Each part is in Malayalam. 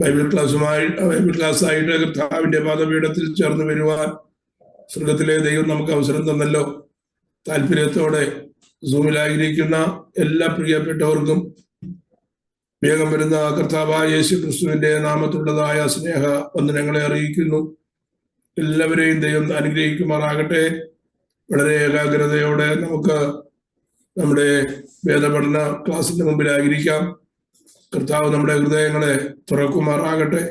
ബൈബിൾ ക്ലാസ്സായിട്ട് കർത്താവിന്റെ പാദപീഠത്തിൽ ചേർന്ന് വരുവാൻ സ്വർഗത്തിലെ ദൈവം നമുക്ക് അവസരം തന്നല്ലോ. താല്പര്യത്തോടെ സൂമിലായിരിക്കുന്ന എല്ലാ പ്രിയപ്പെട്ടവർക്കും വേഗം വരുന്ന കർത്താവായ യേശു ക്രിസ്തുവിന്റെ നാമത്തിലുള്ളതായ സ്നേഹ വന്ദനങ്ങളെ അറിയിക്കുന്നു. എല്ലാവരെയും ദൈവം അനുഗ്രഹിക്കുമാറാകട്ടെ. വളരെ ഏകാഗ്രതയോടെ നമുക്ക് നമ്മുടെ വേദപഠന ക്ലാസിന്റെ മുമ്പിലായിരിക്കാം. കർത്താവ് നമ്മുടെ ഹൃദയങ്ങളെ തുറക്കുമാറാകട്ടെ.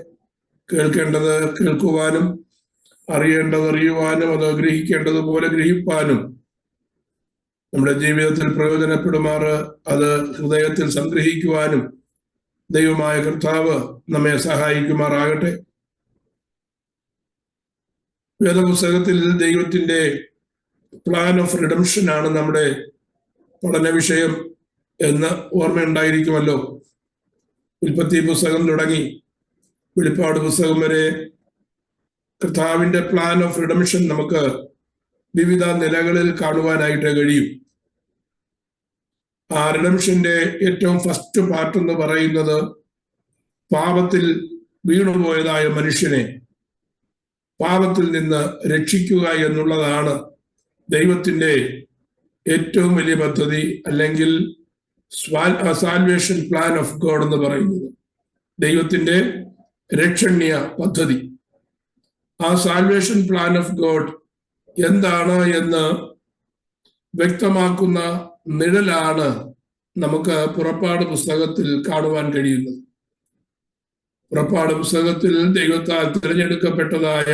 കേൾക്കേണ്ടത് കേൾക്കുവാനും അറിയേണ്ടത് അറിയുവാനും അത് ഗ്രഹിക്കേണ്ടതുപോലെ ഗ്രഹിപ്പാനും നമ്മുടെ ജീവിതത്തിൽ പ്രയോജനപ്പെടുമാറ് അത് ഹൃദയത്തിൽ സംഗ്രഹിക്കുവാനും ദൈവമായ കർത്താവ് നമ്മെ സഹായിക്കുമാറാകട്ടെ. വേദപുസ്തകത്തിൽ ദൈവത്തിന്റെ പ്ലാൻ ഓഫ് റിഡംഷൻ ആണ് നമ്മുടെ പഠന വിഷയം എന്ന് ഓർമ്മയുണ്ടായിരിക്കുമല്ലോ. ഉൽപ്പത്തി പുസ്തകം തുടങ്ങി വെളിപ്പാട് പുസ്തകം വരെ കർത്താവിന്റെ പ്ലാൻ ഓഫ് റിഡംഷൻ നമുക്ക് വിവിധ നിലകളിൽ കാണുവാനായിട്ട് കഴിയും. ആ റിഡംഷന്റെ ഏറ്റവും ഫസ്റ്റ് പാർട്ട് എന്ന് പറയുന്നത് പാപത്തിൽ വീണുപോയതായ മനുഷ്യനെ പാപത്തിൽ നിന്ന് രക്ഷിക്കുക എന്നുള്ളതാണ് ദൈവത്തിന്റെ ഏറ്റവും വലിയ പദ്ധതി, അല്ലെങ്കിൽ സാൽവേഷൻ പ്ലാൻ ഓഫ് ഗോഡ് എന്ന് പറയുന്നത്. ദൈവത്തിന്റെ രക്ഷണീയ പദ്ധതി. ആ സാൽവേഷൻ പ്ലാൻ ഓഫ് ഗോഡ് എന്താണ് എന്ന് വ്യക്തമാക്കുന്ന നിഴലാണ് നമുക്ക് പുറപ്പാട് പുസ്തകത്തിൽ കാണുവാൻ കഴിയുന്നത്. പുറപ്പാട് പുസ്തകത്തിൽ ദൈവത്താൽ തിരഞ്ഞെടുക്കപ്പെട്ടതായ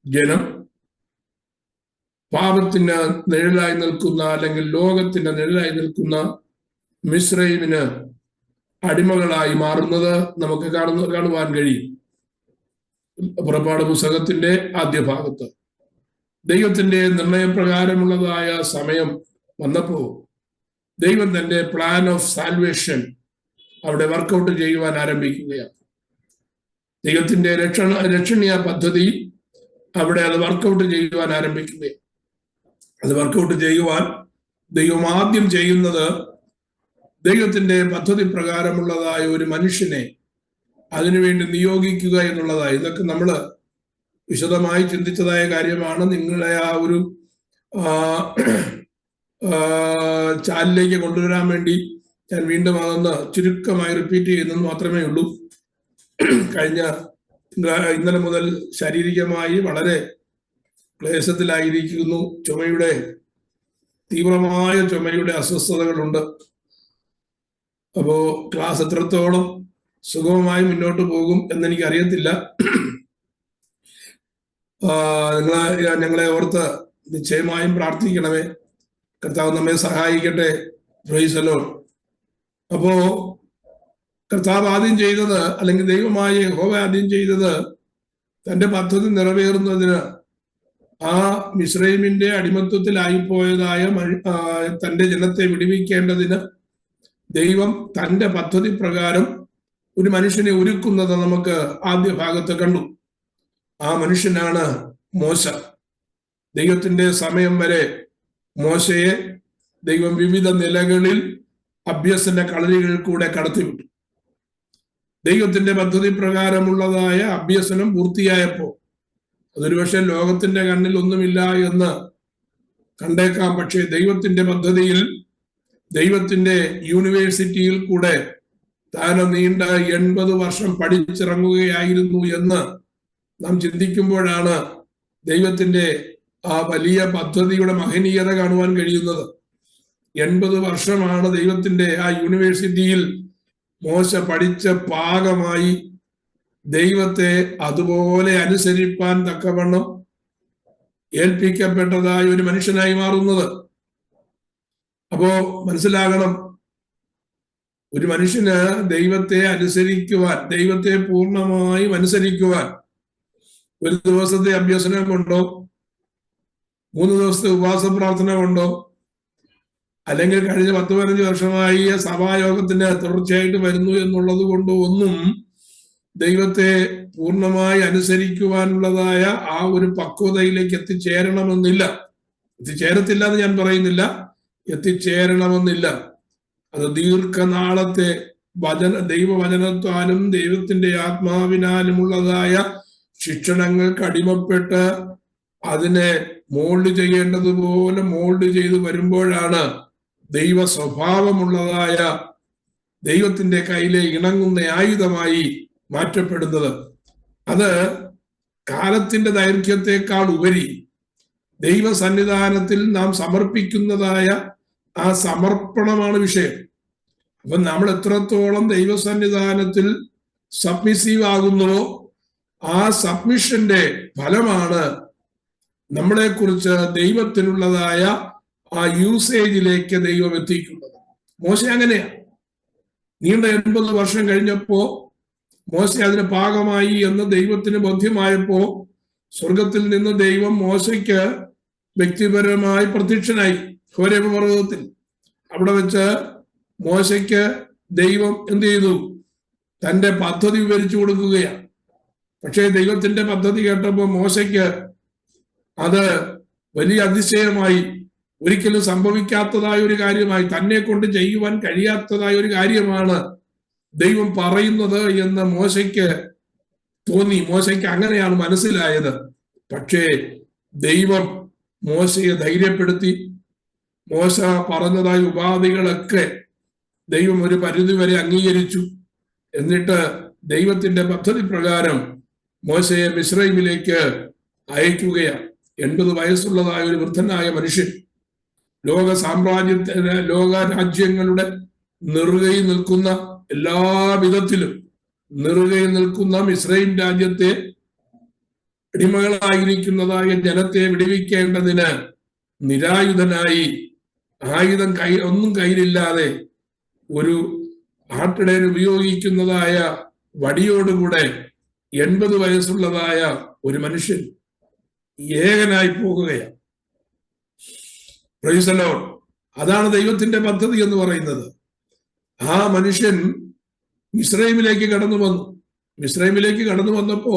ജനം പാപത്തിന് നിഴലായി നിൽക്കുന്ന, അല്ലെങ്കിൽ ലോകത്തിന്റെ നിഴലായി നിൽക്കുന്ന മിസ്രൈമിന് അടിമകളായി മാറുന്നത് നമുക്ക് കാണുവാൻ കഴിയും. പുറപ്പാട് പുസ്തകത്തിന്റെ ആദ്യ ഭാഗത്ത് ദൈവത്തിന്റെ നിർണയപ്രകാരമുള്ളതായ സമയം വന്നപ്പോ ദൈവം തന്റെ പ്ലാൻ ഓഫ് സാൽവേഷൻ അവിടെ വർക്കൗട്ട് ചെയ്യുവാൻ ആരംഭിക്കുകയാണ്. ദൈവത്തിന്റെ രക്ഷണീയ പദ്ധതി അവിടെ അത് വർക്കൗട്ട് ചെയ്യുവാൻ ആരംഭിക്കുകയാണ്. അത് വർക്കൗട്ട് ചെയ്യുവാൻ ദൈവം ആദ്യം ചെയ്യുന്നത് ദൈവത്തിന്റെ പദ്ധതി പ്രകാരമുള്ളതായ ഒരു മനുഷ്യനെ അതിനുവേണ്ടി നിയോഗിക്കുക എന്നുള്ളതായി. ഇതൊക്കെ നമ്മൾ വിശദമായി ചിന്തിച്ചതായ കാര്യമാണ്. നിങ്ങളെ ആ ഒരു ചാലിലേക്ക് കൊണ്ടുവരാൻ വേണ്ടി ഞാൻ വീണ്ടും അതൊന്ന് ചുരുക്കമായി റിപ്പീറ്റ് ചെയ്യുന്നത് മാത്രമേ ഉള്ളൂ. ഇന്നലെ മുതൽ ശാരീരികമായി വളരെ ക്ലേശത്തിലായിരിക്കുന്നു. തീവ്രമായ ചുമയുടെ അസ്വസ്ഥതകളുണ്ട്. അപ്പോ ക്ലാസ് എത്രത്തോളം സുഗമമായി മുന്നോട്ട് പോകും എന്നെനിക്ക് അറിയത്തില്ല. ഞങ്ങളെ ഓർത്ത് നിശ്ചയമായും പ്രാർത്ഥിക്കണമേ. കർത്താവ് നമ്മെ സഹായിക്കട്ടെ. Praise the Lord. അപ്പോ കർത്താവ് ആദ്യം ചെയ്തത്, അല്ലെങ്കിൽ ദൈവമായ യഹോവ ആദ്യം ചെയ്തത്, തന്റെ പദ്ധതി നിറവേറുന്നതിന് ആ മിസ്രൈമിന്റെ അടിമത്വത്തിലായിപ്പോയതായ തന്റെ ജനത്തെ വിടുവിക്കേണ്ടതിന് ദൈവം തന്റെ പദ്ധതി പ്രകാരം ഒരു മനുഷ്യനെ ഒരുക്കുന്നത് നമുക്ക് ആദ്യ ഭാഗത്ത് കണ്ടു. ആ മനുഷ്യനാണ് മോശ. ദൈവത്തിന്റെ സമയം വരെ മോശയെ ദൈവം വിവിധ നിലകളിൽ അഭ്യസന കളരികളിൽ കൂടെ കടത്തിവിട്ടു. ദൈവത്തിന്റെ പദ്ധതി പ്രകാരമുള്ളതായ അഭ്യസനം പൂർത്തിയായപ്പോ അതൊരു പക്ഷേ ലോകത്തിന്റെ കണ്ണിൽ ഒന്നുമില്ല എന്ന് കണ്ടേക്കാം. പക്ഷേ ദൈവത്തിന്റെ പദ്ധതിയിൽ, ദൈവത്തിന്റെ യൂണിവേഴ്സിറ്റിയിൽ കൂടെ താൻ നീണ്ട 80 വർഷം പഠിച്ചിറങ്ങുകയായിരുന്നു എന്ന് നാം ചിന്തിക്കുമ്പോഴാണ് ദൈവത്തിന്റെ ആ വലിയ പദ്ധതിയുടെ മഹനീയത കാണുവാൻ കഴിയുന്നത്. 80 വർഷമാണ് ദൈവത്തിന്റെ ആ യൂണിവേഴ്സിറ്റിയിൽ മോശ പഠിച്ച പാകമായി ദൈവത്തെ അതുപോലെ അനുസരിപ്പാൻ തക്കവണ്ണം ഏൽപ്പിക്കപ്പെട്ടതായ ഒരു മനുഷ്യനായി മാറുന്നത്. അപ്പോ മനസ്സിലാകണം, ഒരു മനുഷ്യന് ദൈവത്തെ അനുസരിക്കുവാൻ, ദൈവത്തെ പൂർണ്ണമായും അനുസരിക്കുവാൻ ഒരു ദിവസത്തെ അഭ്യസനം കൊണ്ടോ 3 ദിവസത്തെ ഉപവാസ പ്രാർത്ഥന കൊണ്ടോ, അല്ലെങ്കിൽ കഴിഞ്ഞ 10-15 വർഷമായി സഭായോഗത്തിന് തുടർച്ചയായിട്ട് വരുന്നു എന്നുള്ളത് കൊണ്ടോ ഒന്നും ദൈവത്തെ പൂർണ്ണമായി അനുസരിക്കുവാനുള്ളതായ ആ ഒരു പക്വതയിലേക്ക് എത്തിച്ചേരണമെന്നില്ല. എത്തിച്ചേരത്തില്ല എന്ന് ഞാൻ പറയുന്നില്ല, എത്തിച്ചേരണമെന്നില്ല. അത് ദീർഘനാളത്തെ ദൈവവചനത്താലും ദൈവത്തിന്റെ ആത്മാവിനാലുമുള്ളതായ ശിക്ഷണങ്ങൾക്ക് അടിമപ്പെട്ട് അതിനെ മോൾഡ് ചെയ്യേണ്ടതുപോലെ മോൾഡ് ചെയ്ത് വരുമ്പോഴാണ് ദൈവ സ്വഭാവമുള്ളതായ ദൈവത്തിന്റെ കയ്യിലെ ഇണങ്ങുന്ന ആയുധമായി മാറ്റപ്പെടുന്നത്. അത് കാലത്തിന്റെ ദൈർഘ്യത്തെക്കാൾ ഉപരി ദൈവസന്നിധാനത്തിൽ നാം സമർപ്പിക്കുന്നതായ ആ സമർപ്പണമാണ് വിഷയം. അപ്പൊ നമ്മൾ എത്രത്തോളം ദൈവസന്നിധാനത്തിൽ സബ്മിസീവ് ആകുന്നുവോ ആ സബ്മിഷന്റെ ഫലമാണ് നമ്മളെ കുറിച്ച് ദൈവത്തിനുള്ളതായ ആ യൂസേജിലേക്ക് ദൈവം എത്തിക്കുന്നത്. മോശ അങ്ങനെയാണ്. നീണ്ട 80 വർഷം കഴിഞ്ഞപ്പോ മോശ അതിന് പാകമായി എന്ന് ദൈവത്തിന് ബോധ്യമായപ്പോ സ്വർഗത്തിൽ നിന്ന് ദൈവം മോശയ്ക്ക് വ്യക്തിപരമായി പ്രത്യക്ഷനായി ഹോരേബ് പർവ്വതത്തിൽ. അവിടെ വെച്ച് മോശയ്ക്ക് ദൈവം എന്ത് ചെയ്തു? തന്റെ പദ്ധതി വിവരിച്ചു കൊടുക്കുകയാണ്. പക്ഷേ ദൈവത്തിന്റെ പദ്ധതി കേട്ടപ്പോൾ മോശയ്ക്ക് അത് വലിയ അതിശയമായി, ഒരിക്കലും സംഭവിക്കാത്തതായ ഒരു കാര്യമായി, തന്നെ കൊണ്ട് ചെയ്യുവാൻ കഴിയാത്തതായ ഒരു കാര്യമാണ് ദൈവം പറയുന്നത് എന്ന് മോശയ്ക്ക് തോന്നി. മോശയ്ക്ക് അങ്ങനെയാണ് മനസ്സിലായത്. പക്ഷേ ദൈവം മോശയെ ധൈര്യപ്പെടുത്തി. മോശ പറഞ്ഞതായ ഉപാധികളൊക്കെ ദൈവം ഒരു പരിധിവരെ അംഗീകരിച്ചു. എന്നിട്ട് ദൈവത്തിന്റെ പദ്ധതി പ്രകാരം മോശയെ മിസ്രൈമിലേക്ക് അയക്കുകയാണ്. 80 വയസ്സുള്ളതായ ഒരു വൃദ്ധനായ മനുഷ്യൻ, ലോക രാജ്യങ്ങളുടെ നെറുകയിൽ നിൽക്കുന്ന, എല്ലാ വിധത്തിലും നെറുകയിൽ നിൽക്കുന്ന മിസ്രൈം രാജ്യത്തെ അടിമകളായിരിക്കുന്നതായ ജനത്തെ വിടുവിക്കേണ്ടതിന് നിരായുധനായി, ആയുധം ഒന്നും കയ്യിലില്ലാതെ, ഒരു ആട്ടിടയൻ ഉപയോഗിക്കുന്നതായ വടിയോടുകൂടെ 80 വയസ്സുള്ളതായ ഒരു മനുഷ്യൻ ഏകനായി പോകുകയാണ്. Praise the Lord. അതാണ് ദൈവത്തിന്റെ പദ്ധതി എന്ന് പറയുന്നത്. ആ മനുഷ്യൻ മിസ്രൈമിലേക്ക് കടന്നു വന്നു. മിസ്രൈമിലേക്ക് കടന്നു വന്നപ്പോ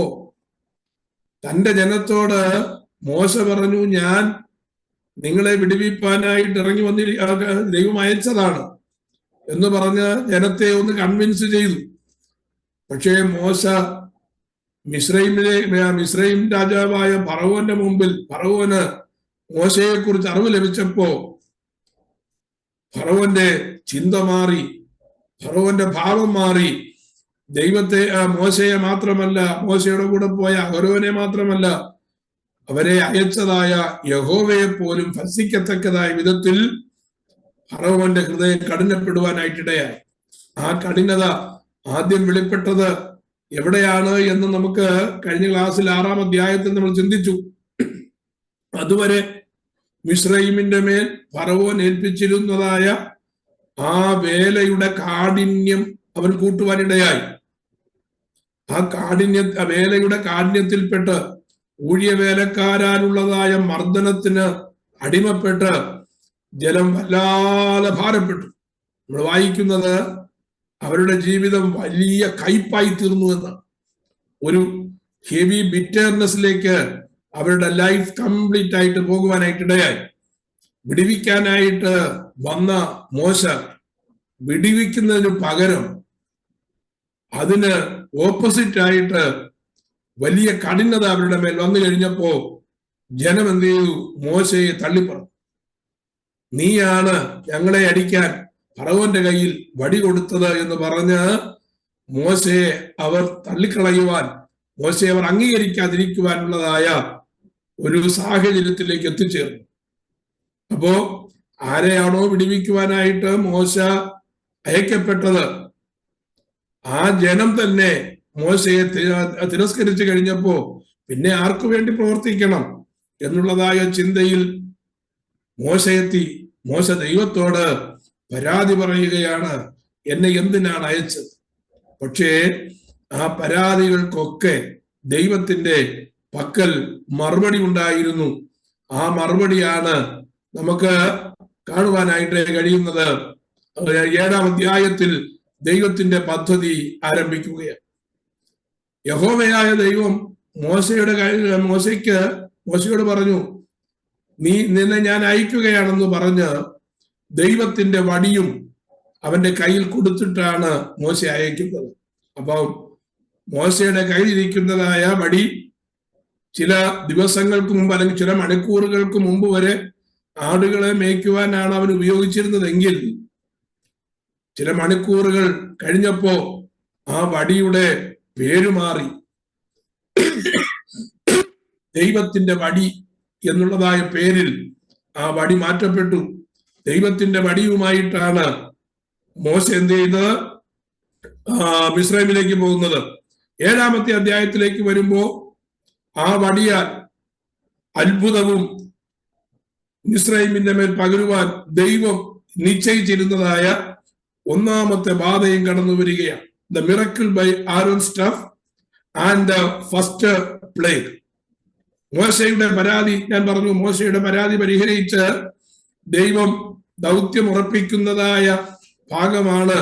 തന്റെ ജനത്തോട് മോശ പറഞ്ഞു, ഞാൻ നിങ്ങളെ വിടുവിപ്പാനായിട്ട് ഇറങ്ങി ദൈവം അയച്ചതാണ് എന്ന് പറഞ്ഞ് ജനത്തെ ഒന്ന് കൺവിൻസ് ചെയ്തു. പക്ഷേ മോശ മിസ്രൈം രാജാവായ ഫറവോന്റെ മുമ്പിൽ, ഫറവോന് മോശയെ കുറിച്ച് അറിവ് ലഭിച്ചപ്പോ ഫറവോന്റെ ചിന്ത മാറി, ഫറവോന്റെ ഭാവം മാറി. ദൈവത്തെ, മോശയെ മാത്രമല്ല, മോശയുടെ കൂടെ പോയ അഹരോനെ മാത്രമല്ല, അവരെ അയച്ചതായ യഹോവയെ പോലും ഭർഷിക്കത്തക്കതായ വിധത്തിൽ ഫറവോന്റെ ഹൃദയം കഠിനപ്പെടുവാനായിട്ടിടയായി. ആ കഠിനത ആദ്യം വെളിപ്പെട്ടത് എവിടെയാണ് എന്ന് നമുക്ക് കഴിഞ്ഞ ക്ലാസ്സിൽ 6-ാം അധ്യായത്തിൽ നമ്മൾ ചിന്തിച്ചു. അതുവരെ മിസ്രൈമിന്റെ മേൽ ഫറവോൻ ഏൽപ്പിച്ചിരുന്നതായ ആ വേലയുടെ കാഠിന്യം അവൻ കൂട്ടുവാനിടയായി. ആ വേലയുടെ കാഠിന്യത്തിൽപ്പെട്ട് ഊഴിയവേലക്കാരാലുള്ളതായ മർദ്ദനത്തിന് അടിമപ്പെട്ട് ജനം വല്ലാതെ ഭാരപ്പെട്ടു. നമ്മൾ വായിക്കുന്നത് അവരുടെ ജീവിതം വലിയ കയ്പായി തീർന്നു എന്ന്. ഒരു ഹെവി ബിറ്റർനെസ്സിലേക്ക് അവരുടെ ലൈഫ് കംപ്ലീറ്റ് ആയിട്ട് പോകുവാനായിട്ടിടയായി. വിടുവിക്കാനായിട്ട് വന്ന മോശ വിടുവിക്കുന്നതിന് പകരം അതിന് ഓപ്പോസിറ്റ് ആയിട്ട് വലിയ കഠിനത അവരുടെ മേൽ വന്നു കഴിഞ്ഞപ്പോ ജനം എന്ത് ചെയ്തു? മോശയെ തള്ളിപ്പറഞ്ഞു. നീയാണ് ഞങ്ങളെ അടിക്കാൻ ഫറവോന്റെ കയ്യിൽ വടി കൊടുത്തത് എന്ന് പറഞ്ഞ് മോശയെ അവർ തള്ളിക്കളയുവാൻ, മോശയെ അവർ അംഗീകരിക്കാതിരിക്കുവാനുള്ളതായ ഒരു സാഹചര്യത്തിലേക്ക് എത്തിച്ചേർന്നു. അപ്പോ ആരെയാണോ വിടുവിക്കുവാനായിട്ട് മോശ അയക്കപ്പെട്ടത്, ആ ജനം തന്നെ മോശയെ തിരസ്കരിച്ചു കഴിഞ്ഞപ്പോ പിന്നെ ആർക്കു വേണ്ടി പ്രവർത്തിക്കണം എന്നുള്ളതായ ചിന്തയിൽ മോശയെത്തി. മോശ ദൈവത്തോട് പരാതി പറയുകയാണ്, എന്നെ എന്തിനാണ് അയച്ചത്? പക്ഷേ ആ പരാതികൾക്കൊക്കെ ദൈവത്തിന്റെ പക്കൽ മറുപടി ഉണ്ടായിരുന്നു. ആ മറുപടിയാണ് നമുക്ക് കാണുവാനായിട്ട് കഴിയുന്നത്. 7-ാം അധ്യായത്തിൽ ദൈവത്തിന്റെ ആരംഭിക്കുകയാണ്. യഹോവയായ ദൈവം മോശയോട് പറഞ്ഞു, നിന്നെ ഞാൻ അയക്കുകയാണെന്ന് പറഞ്ഞ് ദൈവത്തിന്റെ വടിയും അവന്റെ കയ്യിൽ കൊടുത്തിട്ടാണ് മോശ അയക്കുന്നത്. അപ്പം മോശയുടെ കയ്യിലിരിക്കുന്നതായ വടി ചില ദിവസങ്ങൾക്ക് മുമ്പ് അല്ലെങ്കിൽ ചില മണിക്കൂറുകൾക്ക് മുമ്പ് വരെ ആടുകളെ മേയ്ക്കുവാനാണ് അവൻ ഉപയോഗിച്ചിരുന്നതെങ്കിൽ ചില മണിക്കൂറുകൾ കഴിഞ്ഞപ്പോ ആ വടിയുടെ പേര് മാറി ദൈവത്തിന്റെ വടി എന്നുള്ളതായ പേരിൽ ആ വടി മാറ്റപ്പെട്ടു. ദൈവത്തിന്റെ വടിയുമായിട്ടാണ് മോശ എന്ത് ചെയ്തത്? മിസ്രൈമിലേക്ക് പോകുന്നത്. 7-ാമത്തെ അധ്യായത്തിലേക്ക് വരുമ്പോ ആ വടിയാൽ അത്ഭുതവും മിസ്രൈമിന്റെ മേൽ പകരുവാൻ ദൈവം നിശ്ചയിച്ചിരുന്നതായ 1-ാമത്തെ ബാധയും കടന്നു വരികയാണ്. The miracle by Aaron staff and the first plague. മോശയുടെ പരാതി ഞാൻ പറഞ്ഞു. മോശയുടെ പരാതി പരിഹരിച്ച് ദൈവം ദൗത്യം ഉറപ്പിക്കുന്നതായ ഭാഗമാണ്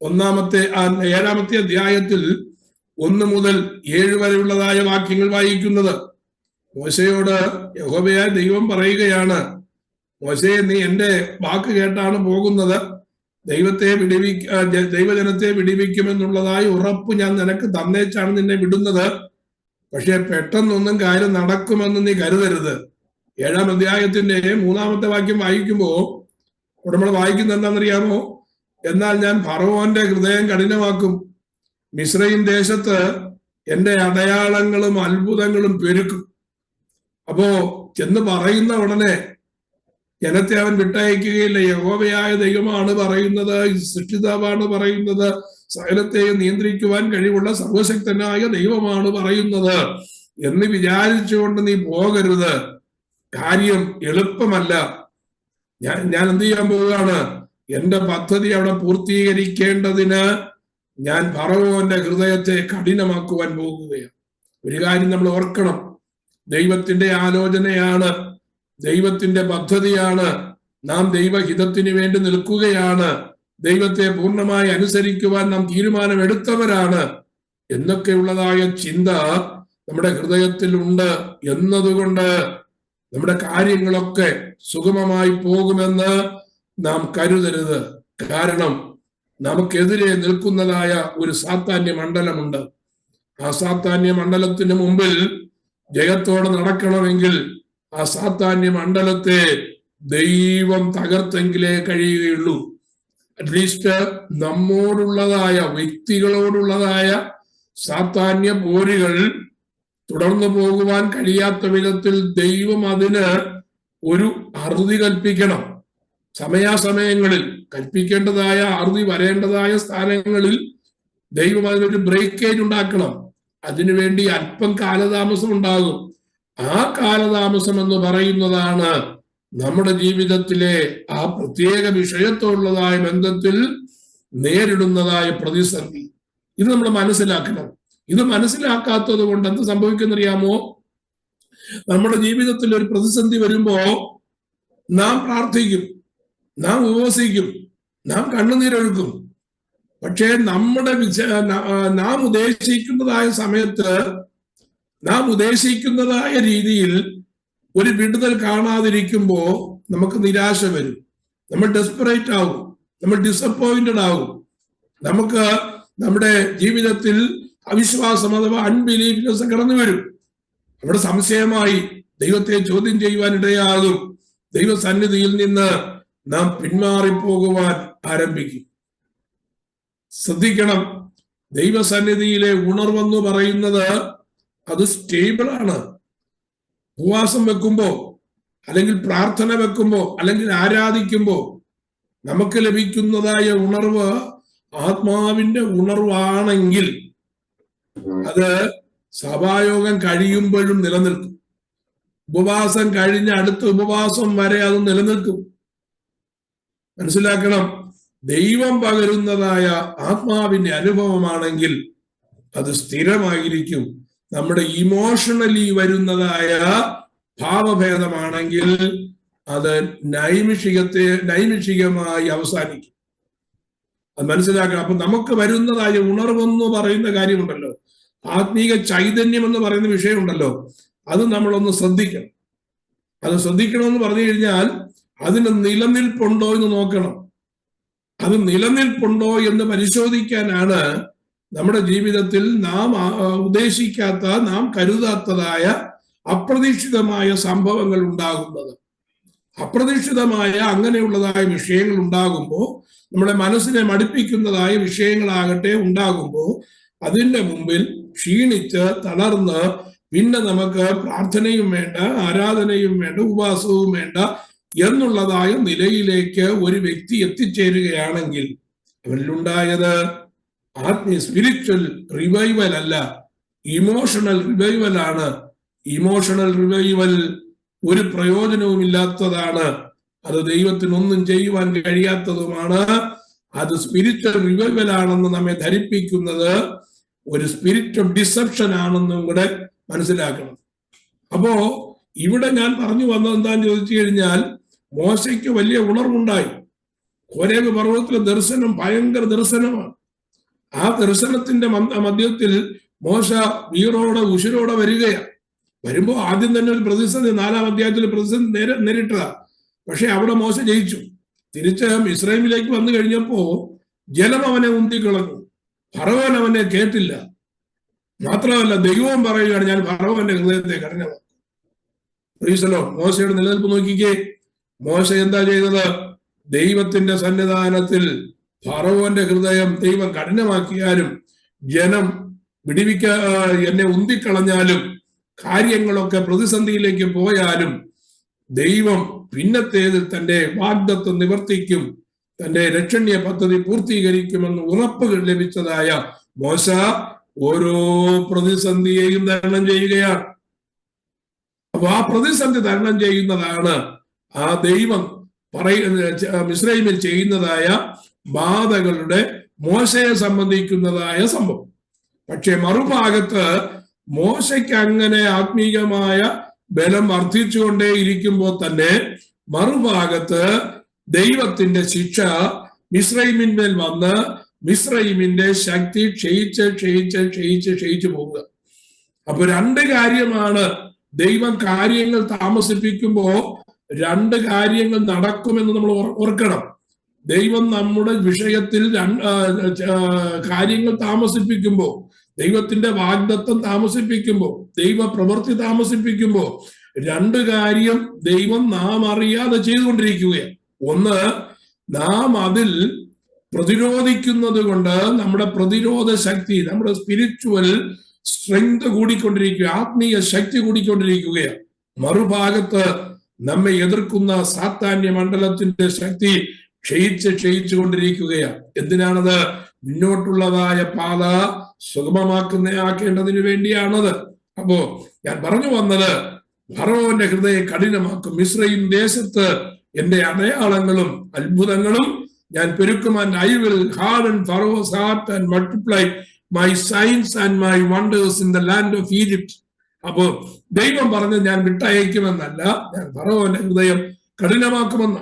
7-ാമത്തെ അധ്യായത്തിൽ 1 മുതൽ 7 വരെയുള്ളതായ വാക്യങ്ങൾ വായിക്കുന്നത്. മോശയോട് യഹോവയായ ദൈവം പറയുകയാണ്, മോശയെ, നീ എന്റെ വാക്ക് കേട്ടാണ് പോകുന്നത്. ദൈവജനത്തെ വിടിവിക്കുമെന്നുള്ളതായ ഉറപ്പ് ഞാൻ നിനക്ക് തന്നേച്ചാണ് നിന്നെ വിടുന്നത്. പക്ഷെ പെട്ടെന്നൊന്നും കാര്യം നടക്കുമെന്ന് നീ കരുതരുത്. 7-ാം അധ്യായത്തിന്റെ 3-ാമത്തെ വാക്യം വായിക്കുമ്പോ നമ്മൾ വായിക്കുന്നത് എന്താണെന്നറിയാമോ? എന്നാൽ ഞാൻ ഫറവോന്റെ ഹൃദയം കഠിനമാക്കും, മിസ്രയീം ദേശത്ത് എന്റെ അടയാളങ്ങളും അത്ഭുതങ്ങളും പെരുക്കും. അപ്പോ ചെന്ന് പറയുന്ന ഉടനെ ജനത്തെ അവൻ വിട്ടയക്കുകയില്ല. യഹോവയായ ദൈവമാണ് പറയുന്നത്, സൃഷ്ടിതാവാണ് പറയുന്നത്, സകലത്തെയും നിയന്ത്രിക്കുവാൻ കഴിവുള്ള സർവശക്തനായ ദൈവമാണ് പറയുന്നത് എന്ന് വിചാരിച്ചുകൊണ്ട് നീ പോകരുത്. കാര്യം എളുപ്പമല്ല. ഞാൻ എന്ത് ചെയ്യാൻ പോവുകയാണ്? എന്റെ പദ്ധതി അവിടെ പൂർത്തീകരിക്കേണ്ടതിന് ഞാൻ ഫറവോന്റെ ഹൃദയത്തെ കഠിനമാക്കുവാൻ പോകുകയാണ്. ഒരു കാര്യം നമ്മൾ ഓർക്കണം, ദൈവത്തിന്റെ ആലോചനയാണ്, ദൈവത്തിന്റെ പദ്ധതിയാണ്. നാം ദൈവഹിതത്തിന് വേണ്ടി നിൽക്കുകയാണ്, ദൈവത്തെ പൂർണ്ണമായി അനുസരിക്കുവാൻ നാം തീരുമാനമെടുത്തവരാണ് എന്നൊക്കെയുള്ളതായ ചിന്ത നമ്മുടെ ഹൃദയത്തിൽ ഉണ്ട് എന്നതുകൊണ്ട് നമ്മുടെ കാര്യങ്ങളൊക്കെ സുഗമമായി പോകുമെന്ന് നാം കരുതരുത്. കാരണം നമുക്കെതിരെ നിൽക്കുന്നതായ ഒരു സാത്താന്യ മണ്ഡലമുണ്ട്. ആ സാത്താന്യ മണ്ഡലത്തിന് മുമ്പിൽ ജയത്തോടെ നടക്കണമെങ്കിൽ ആ സാത്താന്യ മണ്ഡലത്തെ ദൈവം തകർത്തെങ്കിലേ കഴിയുകയുള്ളൂ. അറ്റ്ലീസ്റ്റ് നമ്മോടുള്ളതായ, വ്യക്തികളോടുള്ളതായ സാത്താന്യ പോരുകൾ തുടർന്നു പോകുവാൻ കഴിയാത്ത വിധത്തിൽ ദൈവം അതിന് ഒരു അറുതി കൽപ്പിക്കണം. സമയാസമയങ്ങളിൽ കൽപ്പിക്കേണ്ടതായ അറുതി വരേണ്ടതായ സ്ഥാനങ്ങളിൽ ദൈവം അതിനൊരു ബ്രേക്കേജ് ഉണ്ടാക്കണം. അതിനുവേണ്ടി അല്പം കാലതാമസം ഉണ്ടാകും. ആ കാലതാമസം എന്ന് പറയുന്നതാണ് നമ്മുടെ ജീവിതത്തിലെ ആ പ്രത്യേക വിഷയത്തോടുള്ളതായ ബന്ധത്തിൽ നേരിടുന്നതായ പ്രതിസന്ധി. ഇത് നമ്മൾ മനസ്സിലാക്കണം. ഇത് മനസ്സിലാക്കാത്തത് കൊണ്ട് എന്ത് സംഭവിക്കുന്നറിയാമോ? നമ്മുടെ ജീവിതത്തിൽ ഒരു പ്രതിസന്ധി വരുമ്പോ നാം പ്രാർത്ഥിക്കും, നാം ഉപവസിക്കും, നാം കണ്ണുനീരൊഴുക്കും. പക്ഷേ നാം ഉദ്ദേശിക്കുന്നതായ സമയത്ത്, നാം ഉദ്ദേശിക്കുന്നതായ രീതിയിൽ ഒരു വിടുതൽ കാണാതിരിക്കുമ്പോ നമുക്ക് നിരാശ വരും, നമ്മൾ ഡെസ്പറേറ്റ് ആവും, നമ്മൾ ഡിസപ്പോയിന്റഡ് ആവും, നമുക്ക് നമ്മുടെ ജീവിതത്തിൽ അവിശ്വാസം അഥവാ അൺബിലീഫ്നെസ് കടന്നു വരും. നമ്മുടെ സംശയമായി ദൈവത്തെ ചോദ്യം ചെയ്യുവാൻ ഇടയാകും. ദൈവസന്നിധിയിൽ നിന്ന് നാം പിന്മാറിപ്പോകുവാൻ ആരംഭിക്കും. ശ്രദ്ധിക്കണം, ദൈവസന്നിധിയിലെ ഉണർവെന്ന് പറയുന്നത് അത് സ്റ്റേബിൾ ആണ്. ഉപവാസം വെക്കുമ്പോ, അല്ലെങ്കിൽ പ്രാർത്ഥന വെക്കുമ്പോ, അല്ലെങ്കിൽ ആരാധിക്കുമ്പോ നമുക്ക് ലഭിക്കുന്നതായ ഉണർവ് ആത്മാവിന്റെ ഉണർവാണെങ്കിൽ അത് സഭായോഗം കഴിയുമ്പോഴും നിലനിൽക്കും. ഉപവാസം കഴിഞ്ഞ അടുത്ത ഉപവാസം വരെ അത് നിലനിൽക്കും. മനസ്സിലാക്കണം, ദൈവം പകരുന്നതായ ആത്മാവിന്റെ അനുഭവമാണെങ്കിൽ അത് സ്ഥിരമായിരിക്കും. നമ്മുടെ ഇമോഷണലി വരുന്നതായ ഭാവഭേദമാണെങ്കിൽ അത് നൈമിഷികമായി അവസാനിക്കും. അത് മനസ്സിലാക്കണം. അപ്പൊ നമുക്ക് വരുന്നതായ ഉണർവെന്ന് പറയുന്ന കാര്യമുണ്ടല്ലോ, ആത്മീക ചൈതന്യം എന്ന് പറയുന്ന വിഷയമുണ്ടല്ലോ, അത് നമ്മളൊന്ന് ശ്രദ്ധിക്കണം. അത് ശ്രദ്ധിക്കണമെന്ന് പറഞ്ഞു കഴിഞ്ഞാൽ അതിന് നിലനിൽപ്പുണ്ടോ എന്ന് നോക്കണം. അത് നിലനിൽപ്പുണ്ടോ എന്ന് പരിശോധിക്കാനാണ് നമ്മുടെ ജീവിതത്തിൽ നാം ഉദ്ദേശിക്കാത്ത, നാം കരുതാത്തതായ അപ്രതീക്ഷിതമായ സംഭവങ്ങൾ ഉണ്ടാകുന്നത്. അപ്രതീക്ഷിതമായ അങ്ങനെയുള്ളതായ വിഷയങ്ങൾ ഉണ്ടാകുമ്പോൾ, നമ്മുടെ മനസ്സിനെ മടുപ്പിക്കുന്നതായ വിഷയങ്ങളാകട്ടെ ഉണ്ടാകുമ്പോൾ, അതിൻ്റെ മുമ്പിൽ ക്ഷീണിച്ച് തളർന്ന് പിന്നെ നമുക്ക് പ്രാർത്ഥനയും വേണ്ട, ആരാധനയും വേണ്ട, ഉപവാസവും വേണ്ട എന്നുള്ളതായ നിലയിലേക്ക് ഒരു വ്യക്തി എത്തിച്ചേരുകയാണെങ്കിൽ അവരിലുണ്ടായത് സ്പിരിച്വൽ റിവൈവൽ അല്ല, ഇമോഷണൽ റിവൈവൽ ആണ്. ഇമോഷണൽ റിവൈവൽ ഒരു പ്രയോജനവും ഇല്ലാത്തതാണ്. അത് ദൈവത്തിനൊന്നും ചെയ്യുവാൻ കഴിയാത്തതുമാണ്. അത് സ്പിരിച്വൽ റിവൈവൽ ആണെന്ന് നമ്മെ ധരിപ്പിക്കുന്നത് ഒരു സ്പിരിറ്റ് ഓഫ് ഡിസെപ്ഷൻ ആണെന്നും കൂടെ മനസ്സിലാക്കണം. അപ്പോ ഇവിടെ ഞാൻ പറഞ്ഞു വന്നത് എന്താന്ന് ചോദിച്ചു കഴിഞ്ഞാൽ, മോശയ്ക്ക് വലിയ ഉണർവുണ്ടായി. ഹോരേബ് പർവ്വതത്തിലെ ദർശനം ഭയങ്കര ദർശനമാണ്. ആ ദർശനത്തിന്റെ മധ്യത്തിൽ മോശ വീറോടെ ഉശിരോടെ വരികയാണ്. വരുമ്പോ ആദ്യം തന്നെ ഒരു പ്രതിസന്ധി, 4-ാം അധ്യായത്തിൽ പ്രതിസന്ധി നേരിട്ടതാ. പക്ഷെ അവിടെ മോശ ജയിച്ചു. തിരിച്ച് ഇസ്രായേലിലേക്ക് വന്നു കഴിഞ്ഞപ്പോ ജലം അവനെ ഉന്തിക്കളഞ്ഞു. ഫറവോൻ അവനെ കേട്ടില്ല. മാത്രമല്ല ദൈവവും പറയുകയാണ്, ഞാൻ ഫറവോന്റെ ഹൃദയത്തെ കഠിനമാക്കും. മോശയുടെ നിലനിൽപ്പ് നോക്കിക്കേ. മോശ എന്താ ചെയ്തത്? ദൈവത്തിന്റെ സന്നിധാനത്തിൽ ഫറവോന്റെ ഹൃദയം ദൈവം കഠിനമാക്കിയാലും, ജനം എന്നെ ഉന്തിക്കളഞ്ഞാലും, കാര്യങ്ങളൊക്കെ പ്രതിസന്ധിയിലേക്ക് പോയാലും, ദൈവം പിന്നത്തേതിൽ തന്റെ വാഗ്ദത്തം നിവർത്തിക്കും, തന്റെ രക്ഷണീയ പദ്ധതി പൂർത്തീകരിക്കുമെന്ന് ഉറപ്പുകൾ ലഭിച്ചതായ മോശ ഓരോ പ്രതിസന്ധിയെയും തരണം ചെയ്യുകയാണ്. അപ്പൊ ആ പ്രതിസന്ധി തരണം ചെയ്യുന്നതാണ് ആ ദൈവം മിസ്രൈമിൽ ചെയ്യുന്നതായ ബാധകളുടെ മോശയെ സംബന്ധിക്കുന്നതായ സംഭവം. പക്ഷെ മറുഭാഗത്ത് മോശയ്ക്ക് അങ്ങനെ ആത്മീയമായ ബലം വർദ്ധിച്ചുകൊണ്ടേ ഇരിക്കുമ്പോൾ തന്നെ മറുഭാഗത്ത് ദൈവത്തിന്റെ ശിക്ഷ മിസ്രൈമിന്മേൽ വന്ന് മിസ്രൈമിന്റെ ശക്തി ക്ഷയിച്ച് പോവുക. അപ്പൊ രണ്ട് കാര്യമാണ്. ദൈവം കാര്യങ്ങൾ താമസിപ്പിക്കുമ്പോ രണ്ട് കാര്യങ്ങൾ നടക്കുമെന്ന് നമ്മൾ ഓർക്കണം. ദൈവം നമ്മുടെ വിഷയത്തിൽ കാര്യങ്ങൾ താമസിപ്പിക്കുമ്പോ, ദൈവത്തിന്റെ വാഗ്ദത്തം താമസിപ്പിക്കുമ്പോ, ദൈവ പ്രവൃത്തി താമസിപ്പിക്കുമ്പോ രണ്ട് കാര്യം ദൈവം നാം അറിയാതെ ചെയ്തുകൊണ്ടിരിക്കുകയാണ്. ഒന്ന്, നാം അതിൽ പ്രതിരോധിക്കുന്നത് കൊണ്ട് നമ്മുടെ പ്രതിരോധ ശക്തി, നമ്മുടെ സ്പിരിച്വൽ സ്ട്രെങ്ത് കൂടിക്കൊണ്ടിരിക്കുക, ആത്മീയ ശക്തി കൂടിക്കൊണ്ടിരിക്കുകയാണ്. മറുഭാഗത്ത് നമ്മെ എതിർക്കുന്ന സാത്താന്യ മണ്ഡലത്തിന്റെ ശക്തി ക്ഷയിച്ചു കൊണ്ടിരിക്കുകയാണ്. എന്തിനാണത്? മുന്നോട്ടുള്ളതായ പാത സുഗമമാക്കേണ്ടതിന് വേണ്ടിയാണത്. അപ്പോ ഞാൻ പറഞ്ഞു വന്നത്, ഫറവോന്റെ ഹൃദയം കഠിനമാക്കും. മിസ്രയീം ദേശത്ത് എന്റെ അടയാളങ്ങളും അത്ഭുതങ്ങളും ഞാൻ പെരുക്കും. I will harden Pharaoh's heart and multiply my signs and my wonders in the land of Egypt. അപ്പോ ദൈവം പറഞ്ഞ് ഞാൻ വിട്ടയക്കുമെന്നല്ല, ഞാൻ ഫറവോന്റെ ഹൃദയം കഠിനമാക്കുമെന്ന്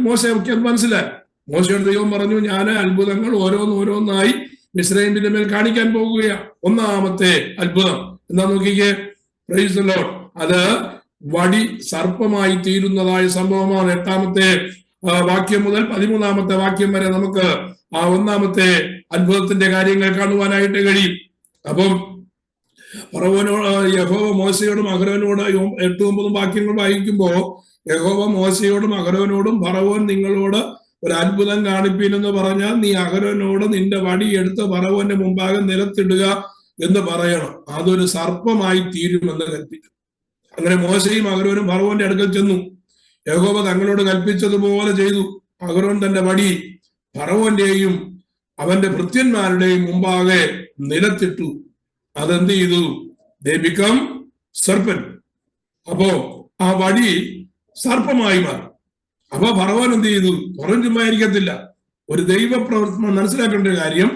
മോശയ്ക്ക് മനസ്സിലായി. മോശയുടെ ദൈവം പറഞ്ഞു, ഞാൻ അത്ഭുതങ്ങൾ ഓരോന്നായി മിസ്രയീമിന്റെ മേൽ കാണിക്കാൻ പോകുകയാണ്. ഒന്നാമത്തെ അത്ഭുതം എന്താ നോക്കിക്കേ. Praise the Lord. അത് വടി സർപ്പമായി തീരുന്നതായ സംഭവമാണ്. 8-ാമത്തെ വാക്യം മുതൽ 13-ാമത്തെ വാക്യം വരെ നമുക്ക് ആ ഒന്നാമത്തെ അത്ഭുതത്തിന്റെ കാര്യങ്ങൾ കാണുവാനായിട്ട് കഴിയും. അപ്പം ഫറവോനോട് യഹോവ മോശയോടും അഹരോനോട് 8-9 വാക്യങ്ങൾ വായിക്കുമ്പോ യഹോവ മോശയോടും അഹരോനോടും, ഫറവോൻ നിങ്ങളോട് ഒരു അത്ഭുതം കാണിപ്പീനെന്ന് പറഞ്ഞാൽ നീ അഹരോനോട് നിന്റെ വടി എടുത്ത് ഫറവോന്റെ മുമ്പാകെ നിലത്തിടുക എന്ന് പറയണം. അതൊരു സർപ്പമായി തീരുമെന്ന് കൽപ്പിച്ചു. അങ്ങനെ മോശയും അഹരോനും ഫറവോന്റെ അടുക്കൽ ചെന്നു. യഹോവ തങ്ങളോട് കൽപ്പിച്ചതുപോലെ ചെയ്തു. അഹരോൻ തന്റെ വടി ഫറവോന്റെയും അവന്റെ ഭൃത്യന്മാരുടെയും മുമ്പാകെ നിലത്തിട്ടു. അതെന്ത് ചെയ്തു? ദേ ബിക്കം സർപ്പൻ. അപ്പോ ആ വടി സർപ്പമായി മാറി. അപ്പൊ ഫറവോൻ എന്ത് ചെയ്തു? ഫറവോൻ ചുമ്മായിരിക്കത്തില്ല. ഒരു ദൈവപ്രവൃത്തി മനസ്സിലാക്കേണ്ട ഒരു കാര്യം,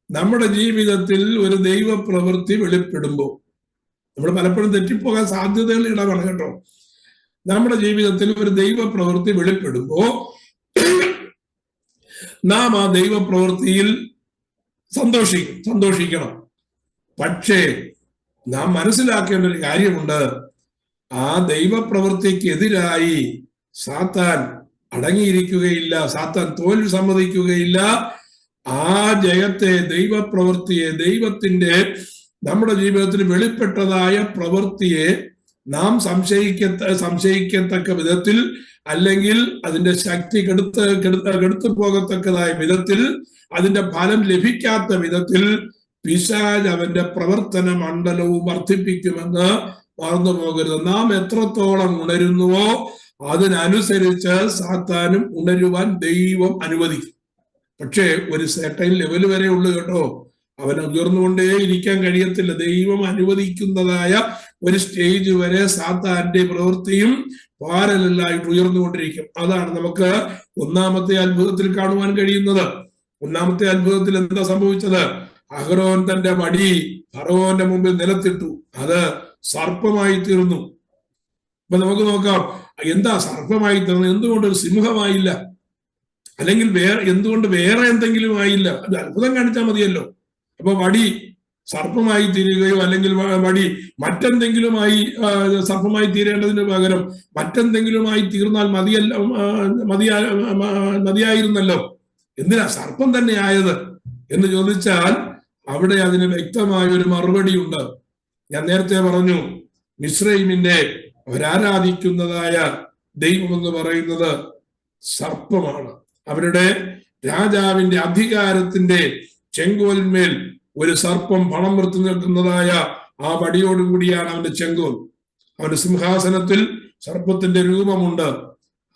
നമ്മുടെ ജീവിതത്തിൽ ഒരു ദൈവപ്രവൃത്തി വെളിപ്പെടുമ്പോൾ നമ്മൾ പലപ്പോഴും തെറ്റിപ്പോകാൻ സാധ്യതകൾ ഇടമാണ് കേട്ടോ. നമ്മുടെ ജീവിതത്തിൽ ഒരു ദൈവപ്രവൃത്തി വെളിപ്പെടുമ്പോ നാം ആ ദൈവപ്രവൃത്തിയിൽ സന്തോഷിക്കണം. പക്ഷേ നാം മനസ്സിലാക്കേണ്ട ഒരു കാര്യമുണ്ട്. ആ ദൈവപ്രവൃത്തിക്കെതിരായി സാത്താൻ അടങ്ങിയിരിക്കുകയില്ല. സാത്താൻ തോൽവി സമ്മതിക്കുകയില്ല. ആ ജയത്തെ, ദൈവപ്രവൃത്തിയെ, ദൈവത്തിന്റെ നമ്മുടെ ജീവിതത്തിൽ വെളിപ്പെട്ടതായ പ്രവൃത്തിയെ നാം സംശയിക്കത്തക്ക വിധത്തിൽ, അല്ലെങ്കിൽ അതിന്റെ ശക്തി കെടുത്തു പോകത്തക്കതായ വിധത്തിൽ, അതിന്റെ ഫലം ലഭിക്കാത്ത വിധത്തിൽ പിശാച് അവന്റെ പ്രവർത്തന മണ്ഡലവും വർദ്ധിപ്പിക്കുമെന്ന് മറന്നു പോകരുത്. നാം എത്രത്തോളം ഉണരുന്നുവോ അതിനനുസരിച്ച് സാത്താനും ഉണരുവാൻ ദൈവം അനുവദിക്കും. പക്ഷേ ഒരു സെർട്ടൈൻ ലെവൽ വരെ ഉള്ളു കേട്ടോ. അവന് ഉയർന്നുകൊണ്ടേ ഇരിക്കാൻ കഴിയത്തില്ല. ദൈവം അനുവദിക്കുന്നതായ ഒരു സ്റ്റേജ് വരെ സാത്താന്റെ പ്രവൃത്തിയും പാരലായിട്ട് ഉയർന്നുകൊണ്ടിരിക്കും. അതാണ് നമുക്ക് ഒന്നാമത്തെ അത്ഭുതത്തിൽ കാണുവാൻ കഴിയുന്നത്. ഒന്നാമത്തെ അത്ഭുതത്തിൽ എന്താ സംഭവിച്ചത്? അഹരോൻ തന്റെ വടി ഫറവോന്റെ മുമ്പിൽ നിലത്തിട്ടു. അത് സർപ്പമായി തീർന്നു. അപ്പൊ നമുക്ക് നോക്കാം, എന്താ സർപ്പമായി തീർന്നത്? എന്തുകൊണ്ട് ഒരു സിംഹമായില്ല? അല്ലെങ്കിൽ എന്തുകൊണ്ട് വേറെ എന്തെങ്കിലും ആയില്ല? അത് അത്ഭുതം കാണിച്ചാൽ മതിയല്ലോ. അപ്പൊ വടി സർപ്പമായി തീരുകയോ അല്ലെങ്കിൽ വടി മറ്റെന്തെങ്കിലുമായി സർപ്പമായി തീരേണ്ടതിന് പകരം മറ്റെന്തെങ്കിലുമായി തീർന്നാൽ മതിയായിരുന്നല്ലോ. എന്തിനാ സർപ്പം തന്നെ ആയത് എന്ന് ചോദിച്ചാൽ അവിടെ അതിന് വ്യക്തമായ ഒരു മറുപടി ഉണ്ട്. ഞാൻ നേരത്തെ പറഞ്ഞു, മിസ്രൈമിന്റെ അവരാരാധിക്കുന്നതായ ദൈവം എന്ന് പറയുന്നത് സർപ്പമാണ്. അവരുടെ രാജാവിന്റെ അധികാരത്തിന്റെ ചെങ്കോലിന്മേൽ ഒരു സർപ്പം പണം വൃത്തി നിൽക്കുന്നതായ ആ വടിയോടുകൂടിയാണ് അവന്റെ ചെങ്കോൽ. അവന്റെ സിംഹാസനത്തിൽ സർപ്പത്തിന്റെ രൂപമുണ്ട്.